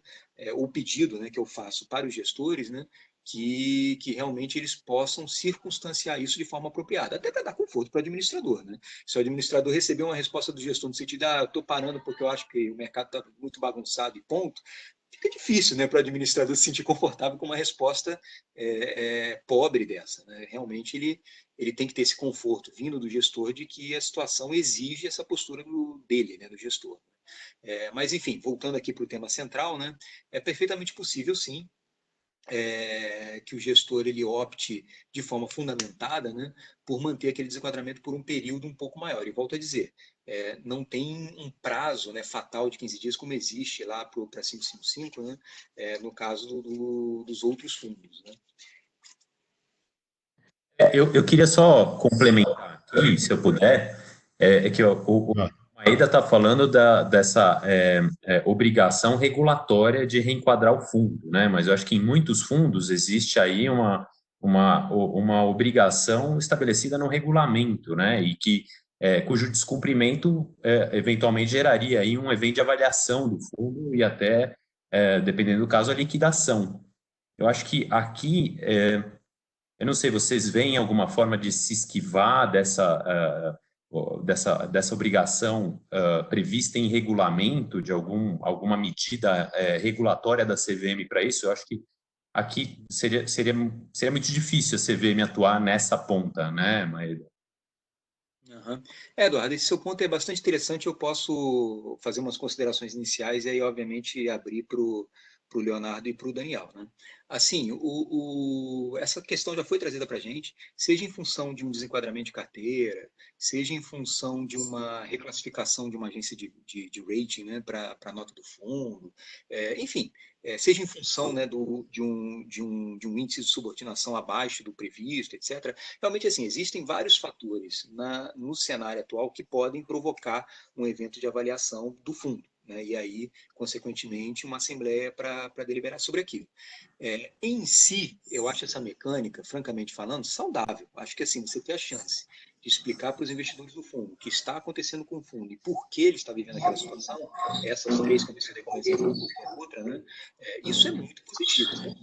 ou pedido, né, que eu faço para os gestores, né, que realmente eles possam circunstanciar isso de forma apropriada, até para dar conforto para o administrador. Né? Se o administrador receber uma resposta do gestor no sentido de eu estou parando porque eu acho que o mercado está muito bagunçado e ponto, fica difícil, né, para o administrador se sentir confortável com uma resposta pobre dessa. Né? Realmente ele tem que ter esse conforto vindo do gestor de que a situação exige essa postura dele, né, do gestor. Mas, enfim, voltando aqui para o tema central, né, é perfeitamente possível, sim, que o gestor ele opte de forma fundamentada, né, por manter aquele desenquadramento por um período um pouco maior. E volto a dizer, não tem um prazo, né, fatal de 15 dias, como existe lá para 555, né, no caso dos outros fundos. Né. Eu queria só complementar aqui, se eu puder, que o Maeda está falando dessa obrigação regulatória de reenquadrar o fundo, né? Mas eu acho que em muitos fundos existe aí uma obrigação estabelecida no regulamento, né? E cujo descumprimento eventualmente geraria aí um evento de avaliação do fundo e até, dependendo do caso, a liquidação. Eu acho que aqui eu não sei, vocês veem alguma forma de se esquivar dessa obrigação prevista em regulamento, de alguma medida regulatória da CVM para isso? Eu acho que aqui seria muito difícil a CVM atuar nessa ponta, né, Maeda? Uhum. Eduardo, esse seu ponto é bastante interessante. Eu posso fazer umas considerações iniciais e aí, obviamente, abrir para o Leonardo e para o Daniel. Né? Assim, essa questão já foi trazida para a gente, seja em função de um desenquadramento de carteira, seja em função de uma reclassificação de uma agência de rating, né, para a nota do fundo, enfim, seja em função, né, de um índice de subordinação abaixo do previsto, etc. Realmente, assim, existem vários fatores no cenário atual que podem provocar um evento de avaliação do fundo. Né? E aí, consequentemente, uma assembleia para deliberar sobre aquilo. Em si, eu acho essa mecânica, francamente falando, saudável. Acho que assim, você tem a chance de explicar para os investidores do fundo o que está acontecendo com o fundo e por que ele está vivendo aquela situação, essas três que eu mencionei como exemplo, qualquer outra, né? Isso é muito positivo. Né?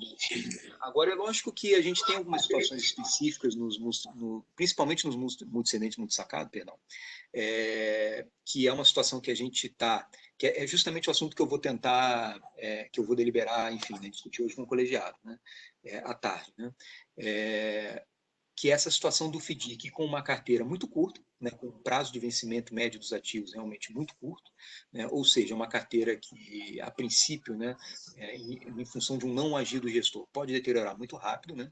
Agora, é lógico que a gente tem algumas situações específicas, principalmente nos multicedentes, multissacados, perdão, que é uma situação que a gente está, que é justamente o assunto que eu vou tentar, que eu vou deliberar, enfim, né, discutir hoje com o colegiado, né, à tarde, né, que é essa situação do FDIC com uma carteira muito curta, né, com um prazo de vencimento médio dos ativos realmente muito curto, né, ou seja, uma carteira que, a princípio, né, em função de um não agir do gestor, pode deteriorar muito rápido, né,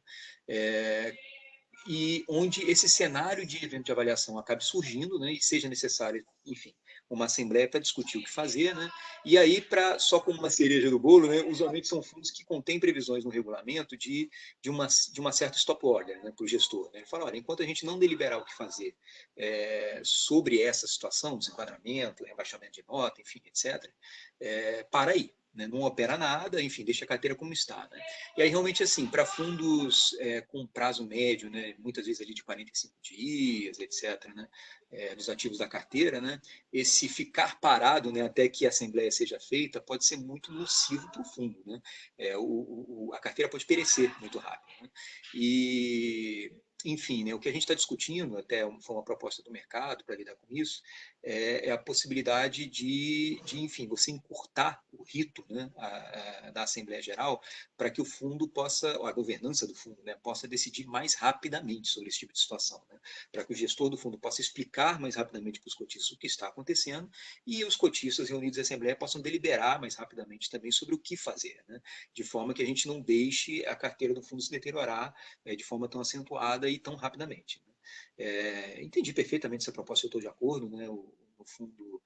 e onde esse cenário de evento de avaliação acabe surgindo, né, e seja necessário, enfim, uma assembleia para discutir o que fazer, né, e aí, só como uma cereja do bolo, né, usualmente são fundos que contêm previsões no regulamento de uma certa stop order, né, para o gestor. Né, ele fala, olha, enquanto a gente não deliberar o que fazer sobre essa situação, desenquadramento, rebaixamento de nota, enfim, etc., para aí. né? Não opera nada, enfim, deixa a carteira como está, né? E aí, realmente, assim, para fundos com prazo médio, né? Muitas vezes ali de 45 dias, etc., né? Dos ativos da carteira, né? Esse ficar parado, né, até que a assembleia seja feita pode ser muito nocivo para o fundo, né? A carteira pode perecer muito rápido, né? E, enfim, né, o que a gente está discutindo, até foi uma proposta do mercado para lidar com isso, é a possibilidade enfim, você encurtar o rito, né, da Assembleia Geral, para que o fundo possa, a governança do fundo, né, possa decidir mais rapidamente sobre esse tipo de situação, né, para que o gestor do fundo possa explicar mais rapidamente para os cotistas o que está acontecendo e os cotistas reunidos em Assembleia possam deliberar mais rapidamente também sobre o que fazer, né, de forma que a gente não deixe a carteira do fundo se deteriorar de forma tão acentuada e tão rapidamente, né. Entendi perfeitamente essa proposta, eu estou de acordo, né? No fundo,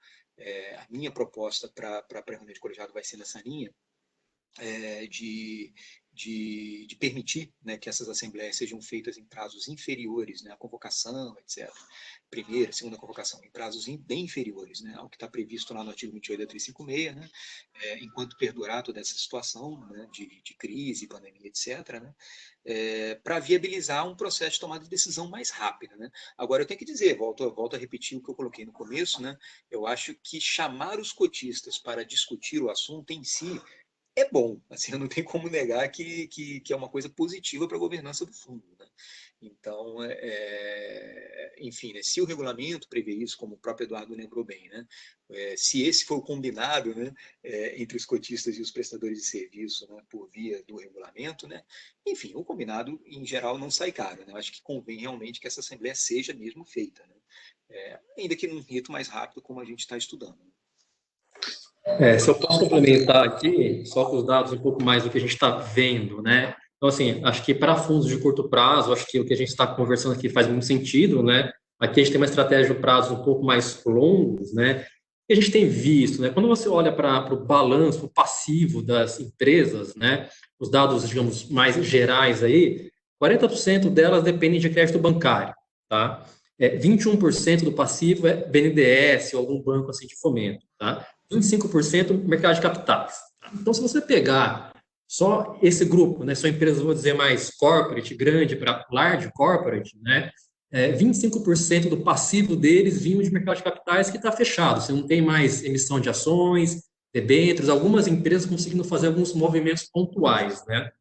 a minha proposta para a reunião de colegiado vai ser nessa linha, de permitir, né, que essas assembleias sejam feitas em prazos inferiores, né, à convocação, etc. Primeira, segunda convocação, em prazos bem inferiores, né, ao que está previsto lá no artigo 28 da 356, né, enquanto perdurar toda essa situação, né, de crise, pandemia, etc., né, para viabilizar um processo de tomada de decisão mais rápida, né. Agora, eu tenho que dizer, volto a repetir o que eu coloquei no começo, né, eu acho que chamar os cotistas para discutir o assunto em si é bom, assim, eu não tenho como negar que é uma coisa positiva para a governança do fundo, né? Então, enfim, né, se o regulamento prevê isso, como o próprio Eduardo lembrou bem, né, se esse for o combinado, né, entre os cotistas e os prestadores de serviço, né, por via do regulamento, né, enfim, o combinado, em geral, não sai caro, né? Eu acho que convém realmente que essa assembleia seja mesmo feita, né? Ainda que num rito mais rápido, como a gente está estudando. Se eu posso complementar aqui, só com os dados um pouco mais do que a gente está vendo, né? Então, assim, acho que para fundos de curto prazo, acho que o que a gente está conversando aqui faz muito sentido, né? Aqui a gente tem uma estratégia de prazos um pouco mais longos, né? E a gente tem visto, né? Quando você olha para o balanço passivo das empresas, né? Os dados, digamos, mais gerais aí, 40% delas dependem de crédito bancário, tá? 21% do passivo é BNDES ou algum banco assim de fomento, tá? 25% mercado de capitais. Então, se você pegar só esse grupo, né, são empresas, vou dizer, mais corporate, grande para large corporate, né, 25% do passivo deles vinham de mercado de capitais que está fechado. Você não tem mais emissão de ações, debêntures, algumas empresas conseguindo fazer alguns movimentos pontuais, né.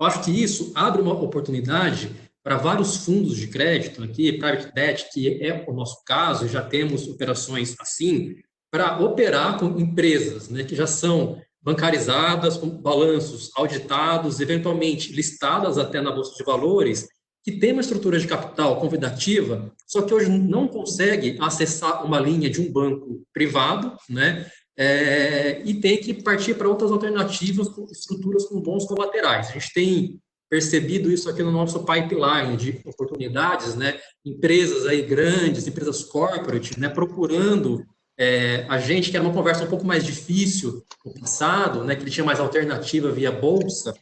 Eu acho que isso abre uma oportunidade para vários fundos de crédito aqui, private debt, que é o nosso caso, já temos operações assim, para operar com empresas, né, que já são bancarizadas, com balanços auditados, eventualmente listadas até na Bolsa de Valores, que tem uma estrutura de capital convidativa, só que hoje não consegue acessar uma linha de um banco privado, né, e tem que partir para outras alternativas, com estruturas com bons colaterais. A gente tem percebido isso aqui no nosso pipeline de oportunidades, né? Empresas aí grandes, empresas corporate, né? Procurando a gente, que era uma conversa um pouco mais difícil no passado, né? Que ele tinha mais alternativa via bolsa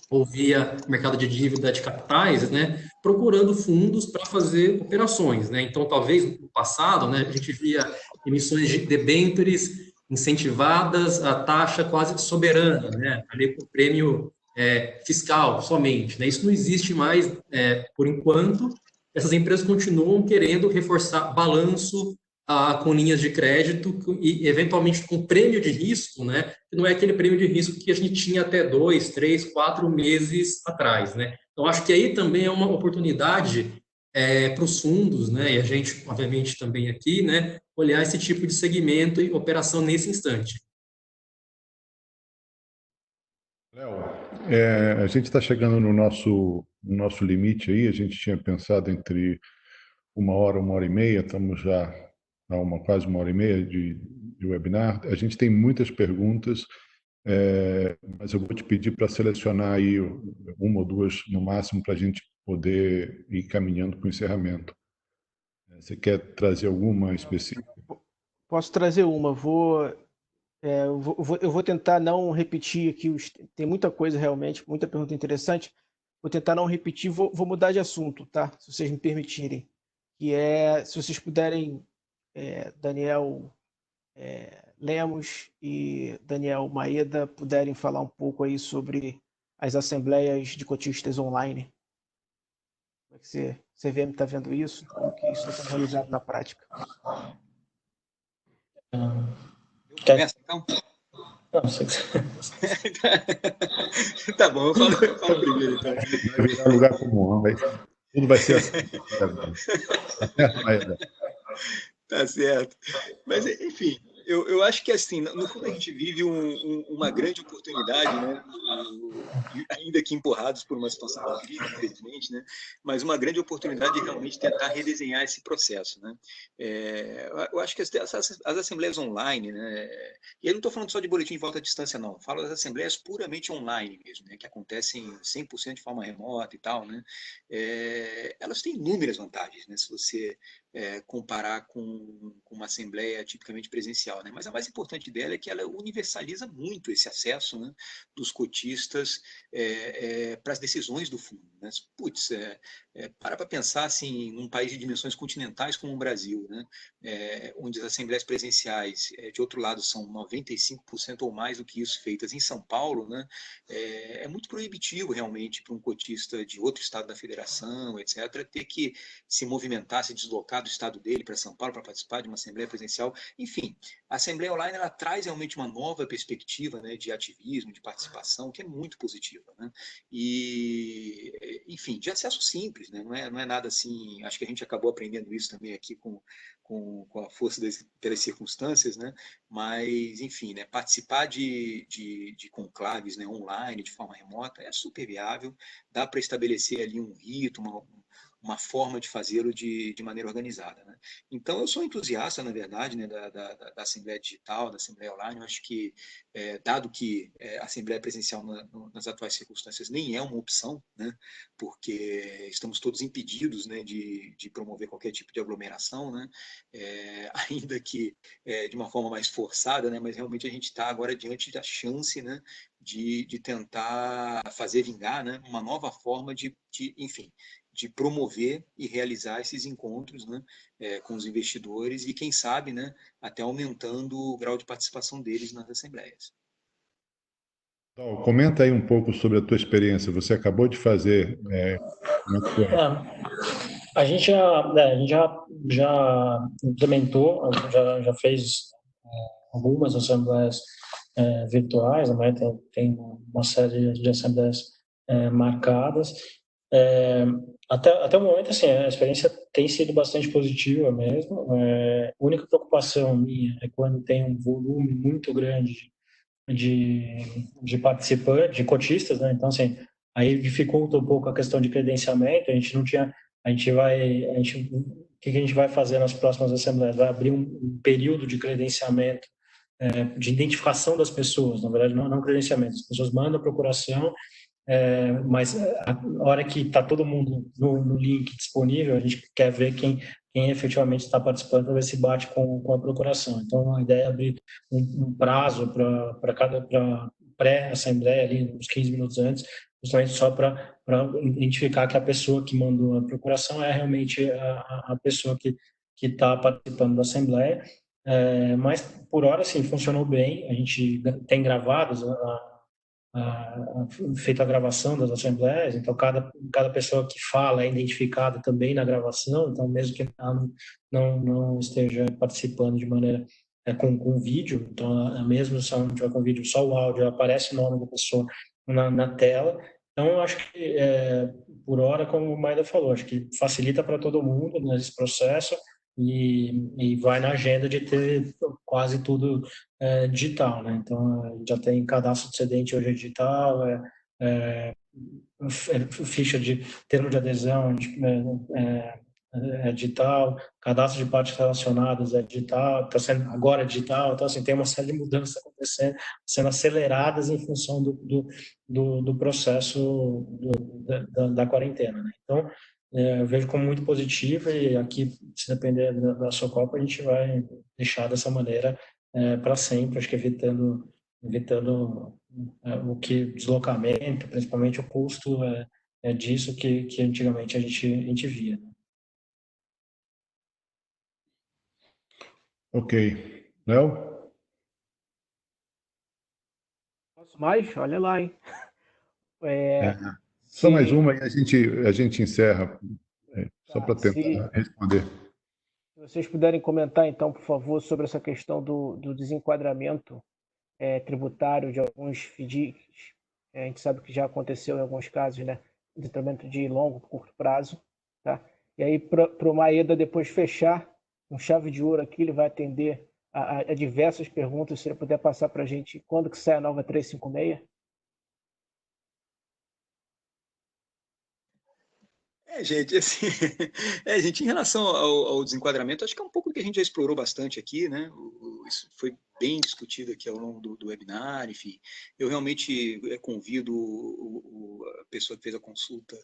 ou via mercado de dívida de capitais, né? Procurando fundos para fazer operações, né? Então, talvez no passado, né? A gente via emissões de debêntures incentivadas a taxa quase soberana, né? Ali com prêmio fiscal somente, né? Isso não existe mais por enquanto. Essas empresas continuam querendo reforçar balanço com linhas de crédito e, eventualmente, com prêmio de risco, né? Que não é aquele prêmio de risco que a gente tinha até 2, 3, 4 meses atrás, né? Então, acho que aí também é uma oportunidade para os fundos, né? E a gente, obviamente, também aqui, né? Olhar esse tipo de segmento e operação nesse instante. Léo, a gente está chegando no nosso limite aí, a gente tinha pensado entre 1 hora e meia, estamos já a quase 1 hora e meia de webinar. A gente tem muitas perguntas, mas eu vou te pedir para selecionar aí uma ou duas no máximo para a gente poder ir caminhando para o encerramento. Você quer trazer alguma específica? Posso trazer uma. Eu vou tentar não repetir aqui. Tem muita coisa realmente, muita pergunta interessante. Vou tentar não repetir, vou mudar de assunto, tá? Se vocês me permitirem. Se vocês puderem, Daniel Lemos e Daniel Maeda puderem falar um pouco aí sobre as assembleias de cotistas online. Como é que você CVM está vendo isso? Como que isso está sendo realizado na prática? Eu começo, então? Não, você... Tá bom, eu falo primeiro, então. Vai virar lugar comum, tudo vai ser assim. Tá certo, Maeda? Tá certo. Mas, enfim, eu acho que, assim, no fundo a gente vive uma grande oportunidade, né? Ainda que empurrados por uma situação de crise, infelizmente, né? Mas uma grande oportunidade de realmente tentar redesenhar esse processo, né? Eu acho que as assembleias online, né? E eu não estou falando só de boletim de volta à distância, não. Eu falo das assembleias puramente online mesmo, né? Que acontecem 100% de forma remota e tal, né? Elas têm inúmeras vantagens, né? Se você comparar com uma assembleia tipicamente presencial, né? Mas a mais importante dela é que ela universaliza muito esse acesso, né, dos cotistas para as decisões do fundo, né? Putz, para pensar assim, num país de dimensões continentais como o Brasil, né, onde as assembleias presenciais, de outro lado, são 95% ou mais do que isso feitas em São Paulo, né, é muito proibitivo realmente para um cotista de outro estado da federação, etc., ter que se movimentar, se deslocar do estado dele para São Paulo para participar de uma assembleia presencial. Enfim, a assembleia online ela traz realmente uma nova perspectiva, né, de ativismo, de participação, que é muito positiva, né? E, enfim, de acesso simples, né? Não é nada assim. Acho que a gente acabou aprendendo isso também aqui com a força pelas circunstâncias, né? Mas, enfim, né, participar de conclaves, né, online, de forma remota, é super viável, dá para estabelecer ali um rito, uma forma de fazê-lo de maneira organizada, né? Então, eu sou entusiasta, na verdade, né, da Assembleia Digital, da Assembleia Online. Eu acho que, dado que a Assembleia Presencial nas atuais circunstâncias nem é uma opção, né, porque estamos todos impedidos, né, de promover qualquer tipo de aglomeração, né, ainda que de uma forma mais forçada, né, mas realmente a gente está agora diante da chance, né, de tentar fazer vingar, né, uma nova forma enfim, de promover e realizar esses encontros, né, com os investidores e, quem sabe, né, até aumentando o grau de participação deles nas assembleias. Comenta aí um pouco sobre a tua experiência. Você acabou de fazer... A gente já implementou, já fez algumas assembleias virtuais, né? Tem uma série de assembleias marcadas. Até o momento, assim, a experiência tem sido bastante positiva mesmo. A única preocupação minha é quando tem um volume muito grande de participantes, de cotistas, né? Então, assim, aí dificulta um pouco a questão de credenciamento. A gente não tinha, o que a gente vai fazer nas próximas assembleias? Vai abrir um período de credenciamento, de identificação das pessoas, na verdade, não credenciamento. As pessoas mandam a procuração, mas a hora que está todo mundo no link disponível, a gente quer ver quem efetivamente está participando para ver se bate com a procuração. Então, a ideia é abrir um prazo para cada pré-assembleia, ali, uns 15 minutos antes, justamente só para identificar que a pessoa que mandou a procuração é realmente a pessoa que está participando da assembleia. Mas, por hora, sim, funcionou bem. A gente tem gravados feito a gravação das assembleias, então cada pessoa que fala é identificada também na gravação, então mesmo que ela não esteja participando de maneira com vídeo, então mesmo se ela não tiver com vídeo, só o áudio, aparece o nome da pessoa na tela. Então eu acho que por hora, como o Maeda falou, acho que facilita para todo mundo nesse processo e vai na agenda de ter quase tudo digital, né? Então, já tem cadastro de excedente hoje digital, ficha de termo de adesão digital, cadastro de partes relacionadas é digital, está sendo agora digital, então assim tem uma série de mudanças acontecendo, sendo aceleradas em função do processo da quarentena, né? Então eu vejo como muito positivo e aqui, se depender da sua Copa, a gente vai deixar dessa maneira para sempre, acho que evitando o que deslocamento, principalmente o custo disso que antigamente a gente via. Ok. Léo? Posso mais? Olha lá, hein? Só mais uma e a gente encerra, só Tá, para tentar responder. se vocês puderem comentar, então, por favor, sobre essa questão do desenquadramento tributário de alguns FDICs. A gente sabe que já aconteceu em alguns casos, né? Desenquadramento de longo, curto prazo. Tá? E aí, para o Maeda depois fechar com chave de ouro aqui, ele vai atender a diversas perguntas. Se ele puder passar para a gente quando que sai a nova 356. Gente, assim, gente, em relação ao desenquadramento, acho que é um pouco do que a gente já explorou bastante aqui, né? Isso foi bem discutido aqui ao longo do webinar, enfim. Eu realmente convido a pessoa que fez a consulta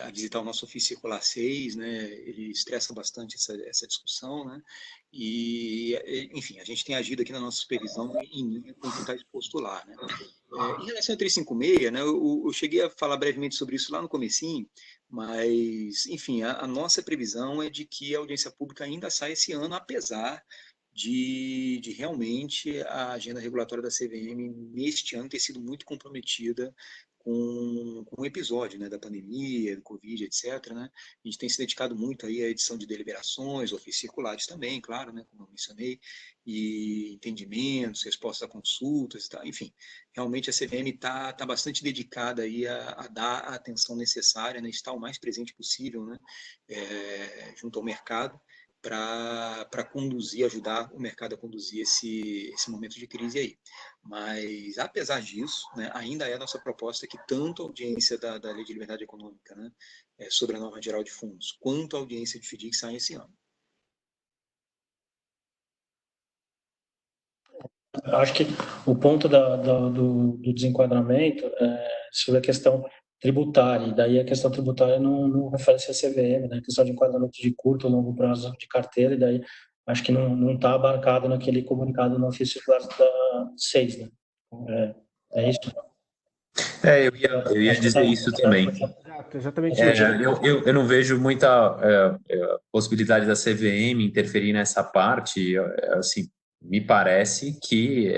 a visitar o nosso ofício circular 6, né? Ele estressa bastante essa discussão, né? E, enfim, a gente tem agido aqui na nossa supervisão em linha com o que está exposto lá, né? Em relação a 356, né? Eu cheguei a falar brevemente sobre isso lá no comecinho, mas, enfim, a nossa previsão é de que a audiência pública ainda sai esse ano, apesar de realmente a agenda regulatória da CVM neste ano ter sido muito comprometida com o episódio, né, da pandemia, do Covid, etc., né? A gente tem se dedicado muito aí à edição de deliberações, ofícios circulares também, claro, né, como eu mencionei, e entendimentos, respostas a consultas, tá? Enfim, realmente a CVM está bastante dedicada aí a dar a atenção necessária, né, estar o mais presente possível, né, junto ao mercado, para conduzir, ajudar o mercado a conduzir esse momento de crise aí. Mas, apesar disso, né, ainda é a nossa proposta que tanto a audiência da Lei de Liberdade Econômica, né, sobre a norma geral de fundos, quanto a audiência de FDIC saem esse ano. Acho que o ponto do desenquadramento é sobre a questão tributária, e daí a questão tributária não refere-se à CVM, né? A questão de enquadramento de curto ou longo prazo de carteira, e daí acho que não está abarcado naquele comunicado no ofício circular da 6, né? É isso? Eu ia dizer isso também. Exatamente isso. Eu não vejo muita possibilidade da CVM interferir nessa parte. Assim, me parece que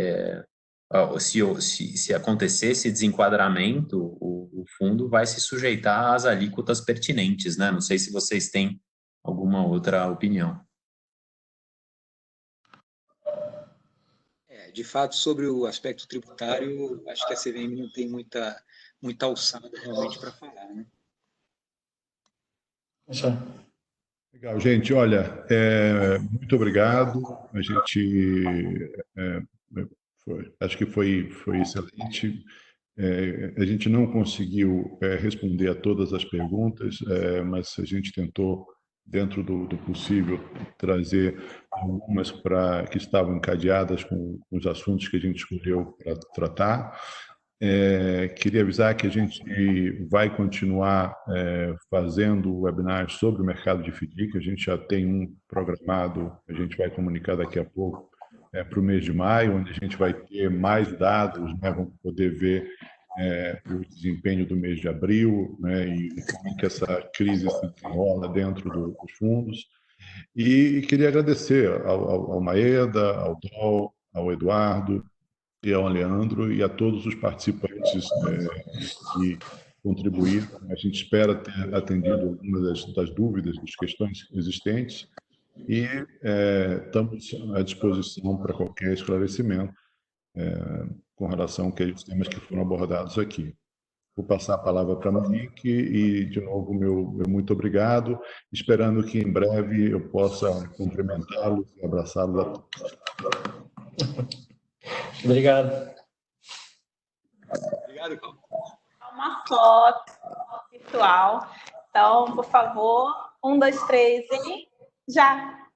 se acontecer esse desenquadramento, o fundo vai se sujeitar às alíquotas pertinentes, né? Não sei se vocês têm alguma outra opinião. De fato, sobre o aspecto tributário, acho que a CVM não tem muita alçada realmente para falar, né? Legal, gente. Olha, muito obrigado. A gente acho que foi excelente. A gente não conseguiu responder a todas as perguntas, mas a gente tentou, dentro do possível, trazer algumas que estavam encadeadas com os assuntos que a gente escolheu para tratar. Queria avisar que a gente vai continuar fazendo webinars sobre o mercado de FDIC. A gente já tem um programado, a gente vai comunicar daqui a pouco, para o mês de maio, onde a gente vai ter mais dados, né? Vamos poder ver o desempenho do mês de abril, né? E como que essa crise se desenrola dentro dos fundos. E queria agradecer ao Maeda, ao Dol, ao Eduardo, e ao Leandro e a todos os participantes que contribuíram. A gente espera ter atendido algumas das dúvidas, das questões existentes e estamos à disposição para qualquer esclarecimento com relação aos temas que foram abordados aqui. Vou passar a palavra para a Monique e, de novo, meu muito obrigado, esperando que em breve eu possa cumprimentá-los e abraçá-los a todos. Obrigado. Obrigado, Paulo. Uma foto virtual. Então, por favor, 1, 2, 3 e já.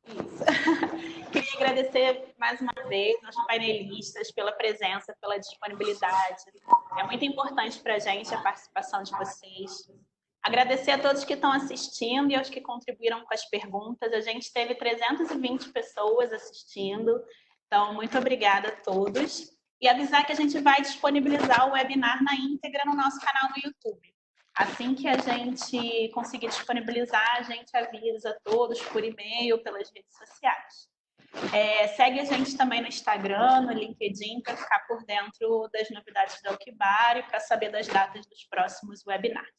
Isso. Queria agradecer mais uma vez aos painelistas pela presença, pela disponibilidade. É muito importante para a gente a participação de vocês. Agradecer a todos que estão assistindo e aos que contribuíram com as perguntas. A gente teve 320 pessoas assistindo, então muito obrigada a todos. E avisar que a gente vai disponibilizar o webinar na íntegra no nosso canal no YouTube. Assim que a gente conseguir disponibilizar, a gente avisa todos por e-mail, pelas redes sociais. Segue a gente também no Instagram, no LinkedIn, para ficar por dentro das novidades da Uquibar e para saber das datas dos próximos webinars.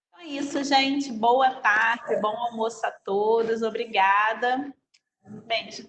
Então é isso, gente. Boa tarde, bom almoço a todos. Obrigada. Beijo.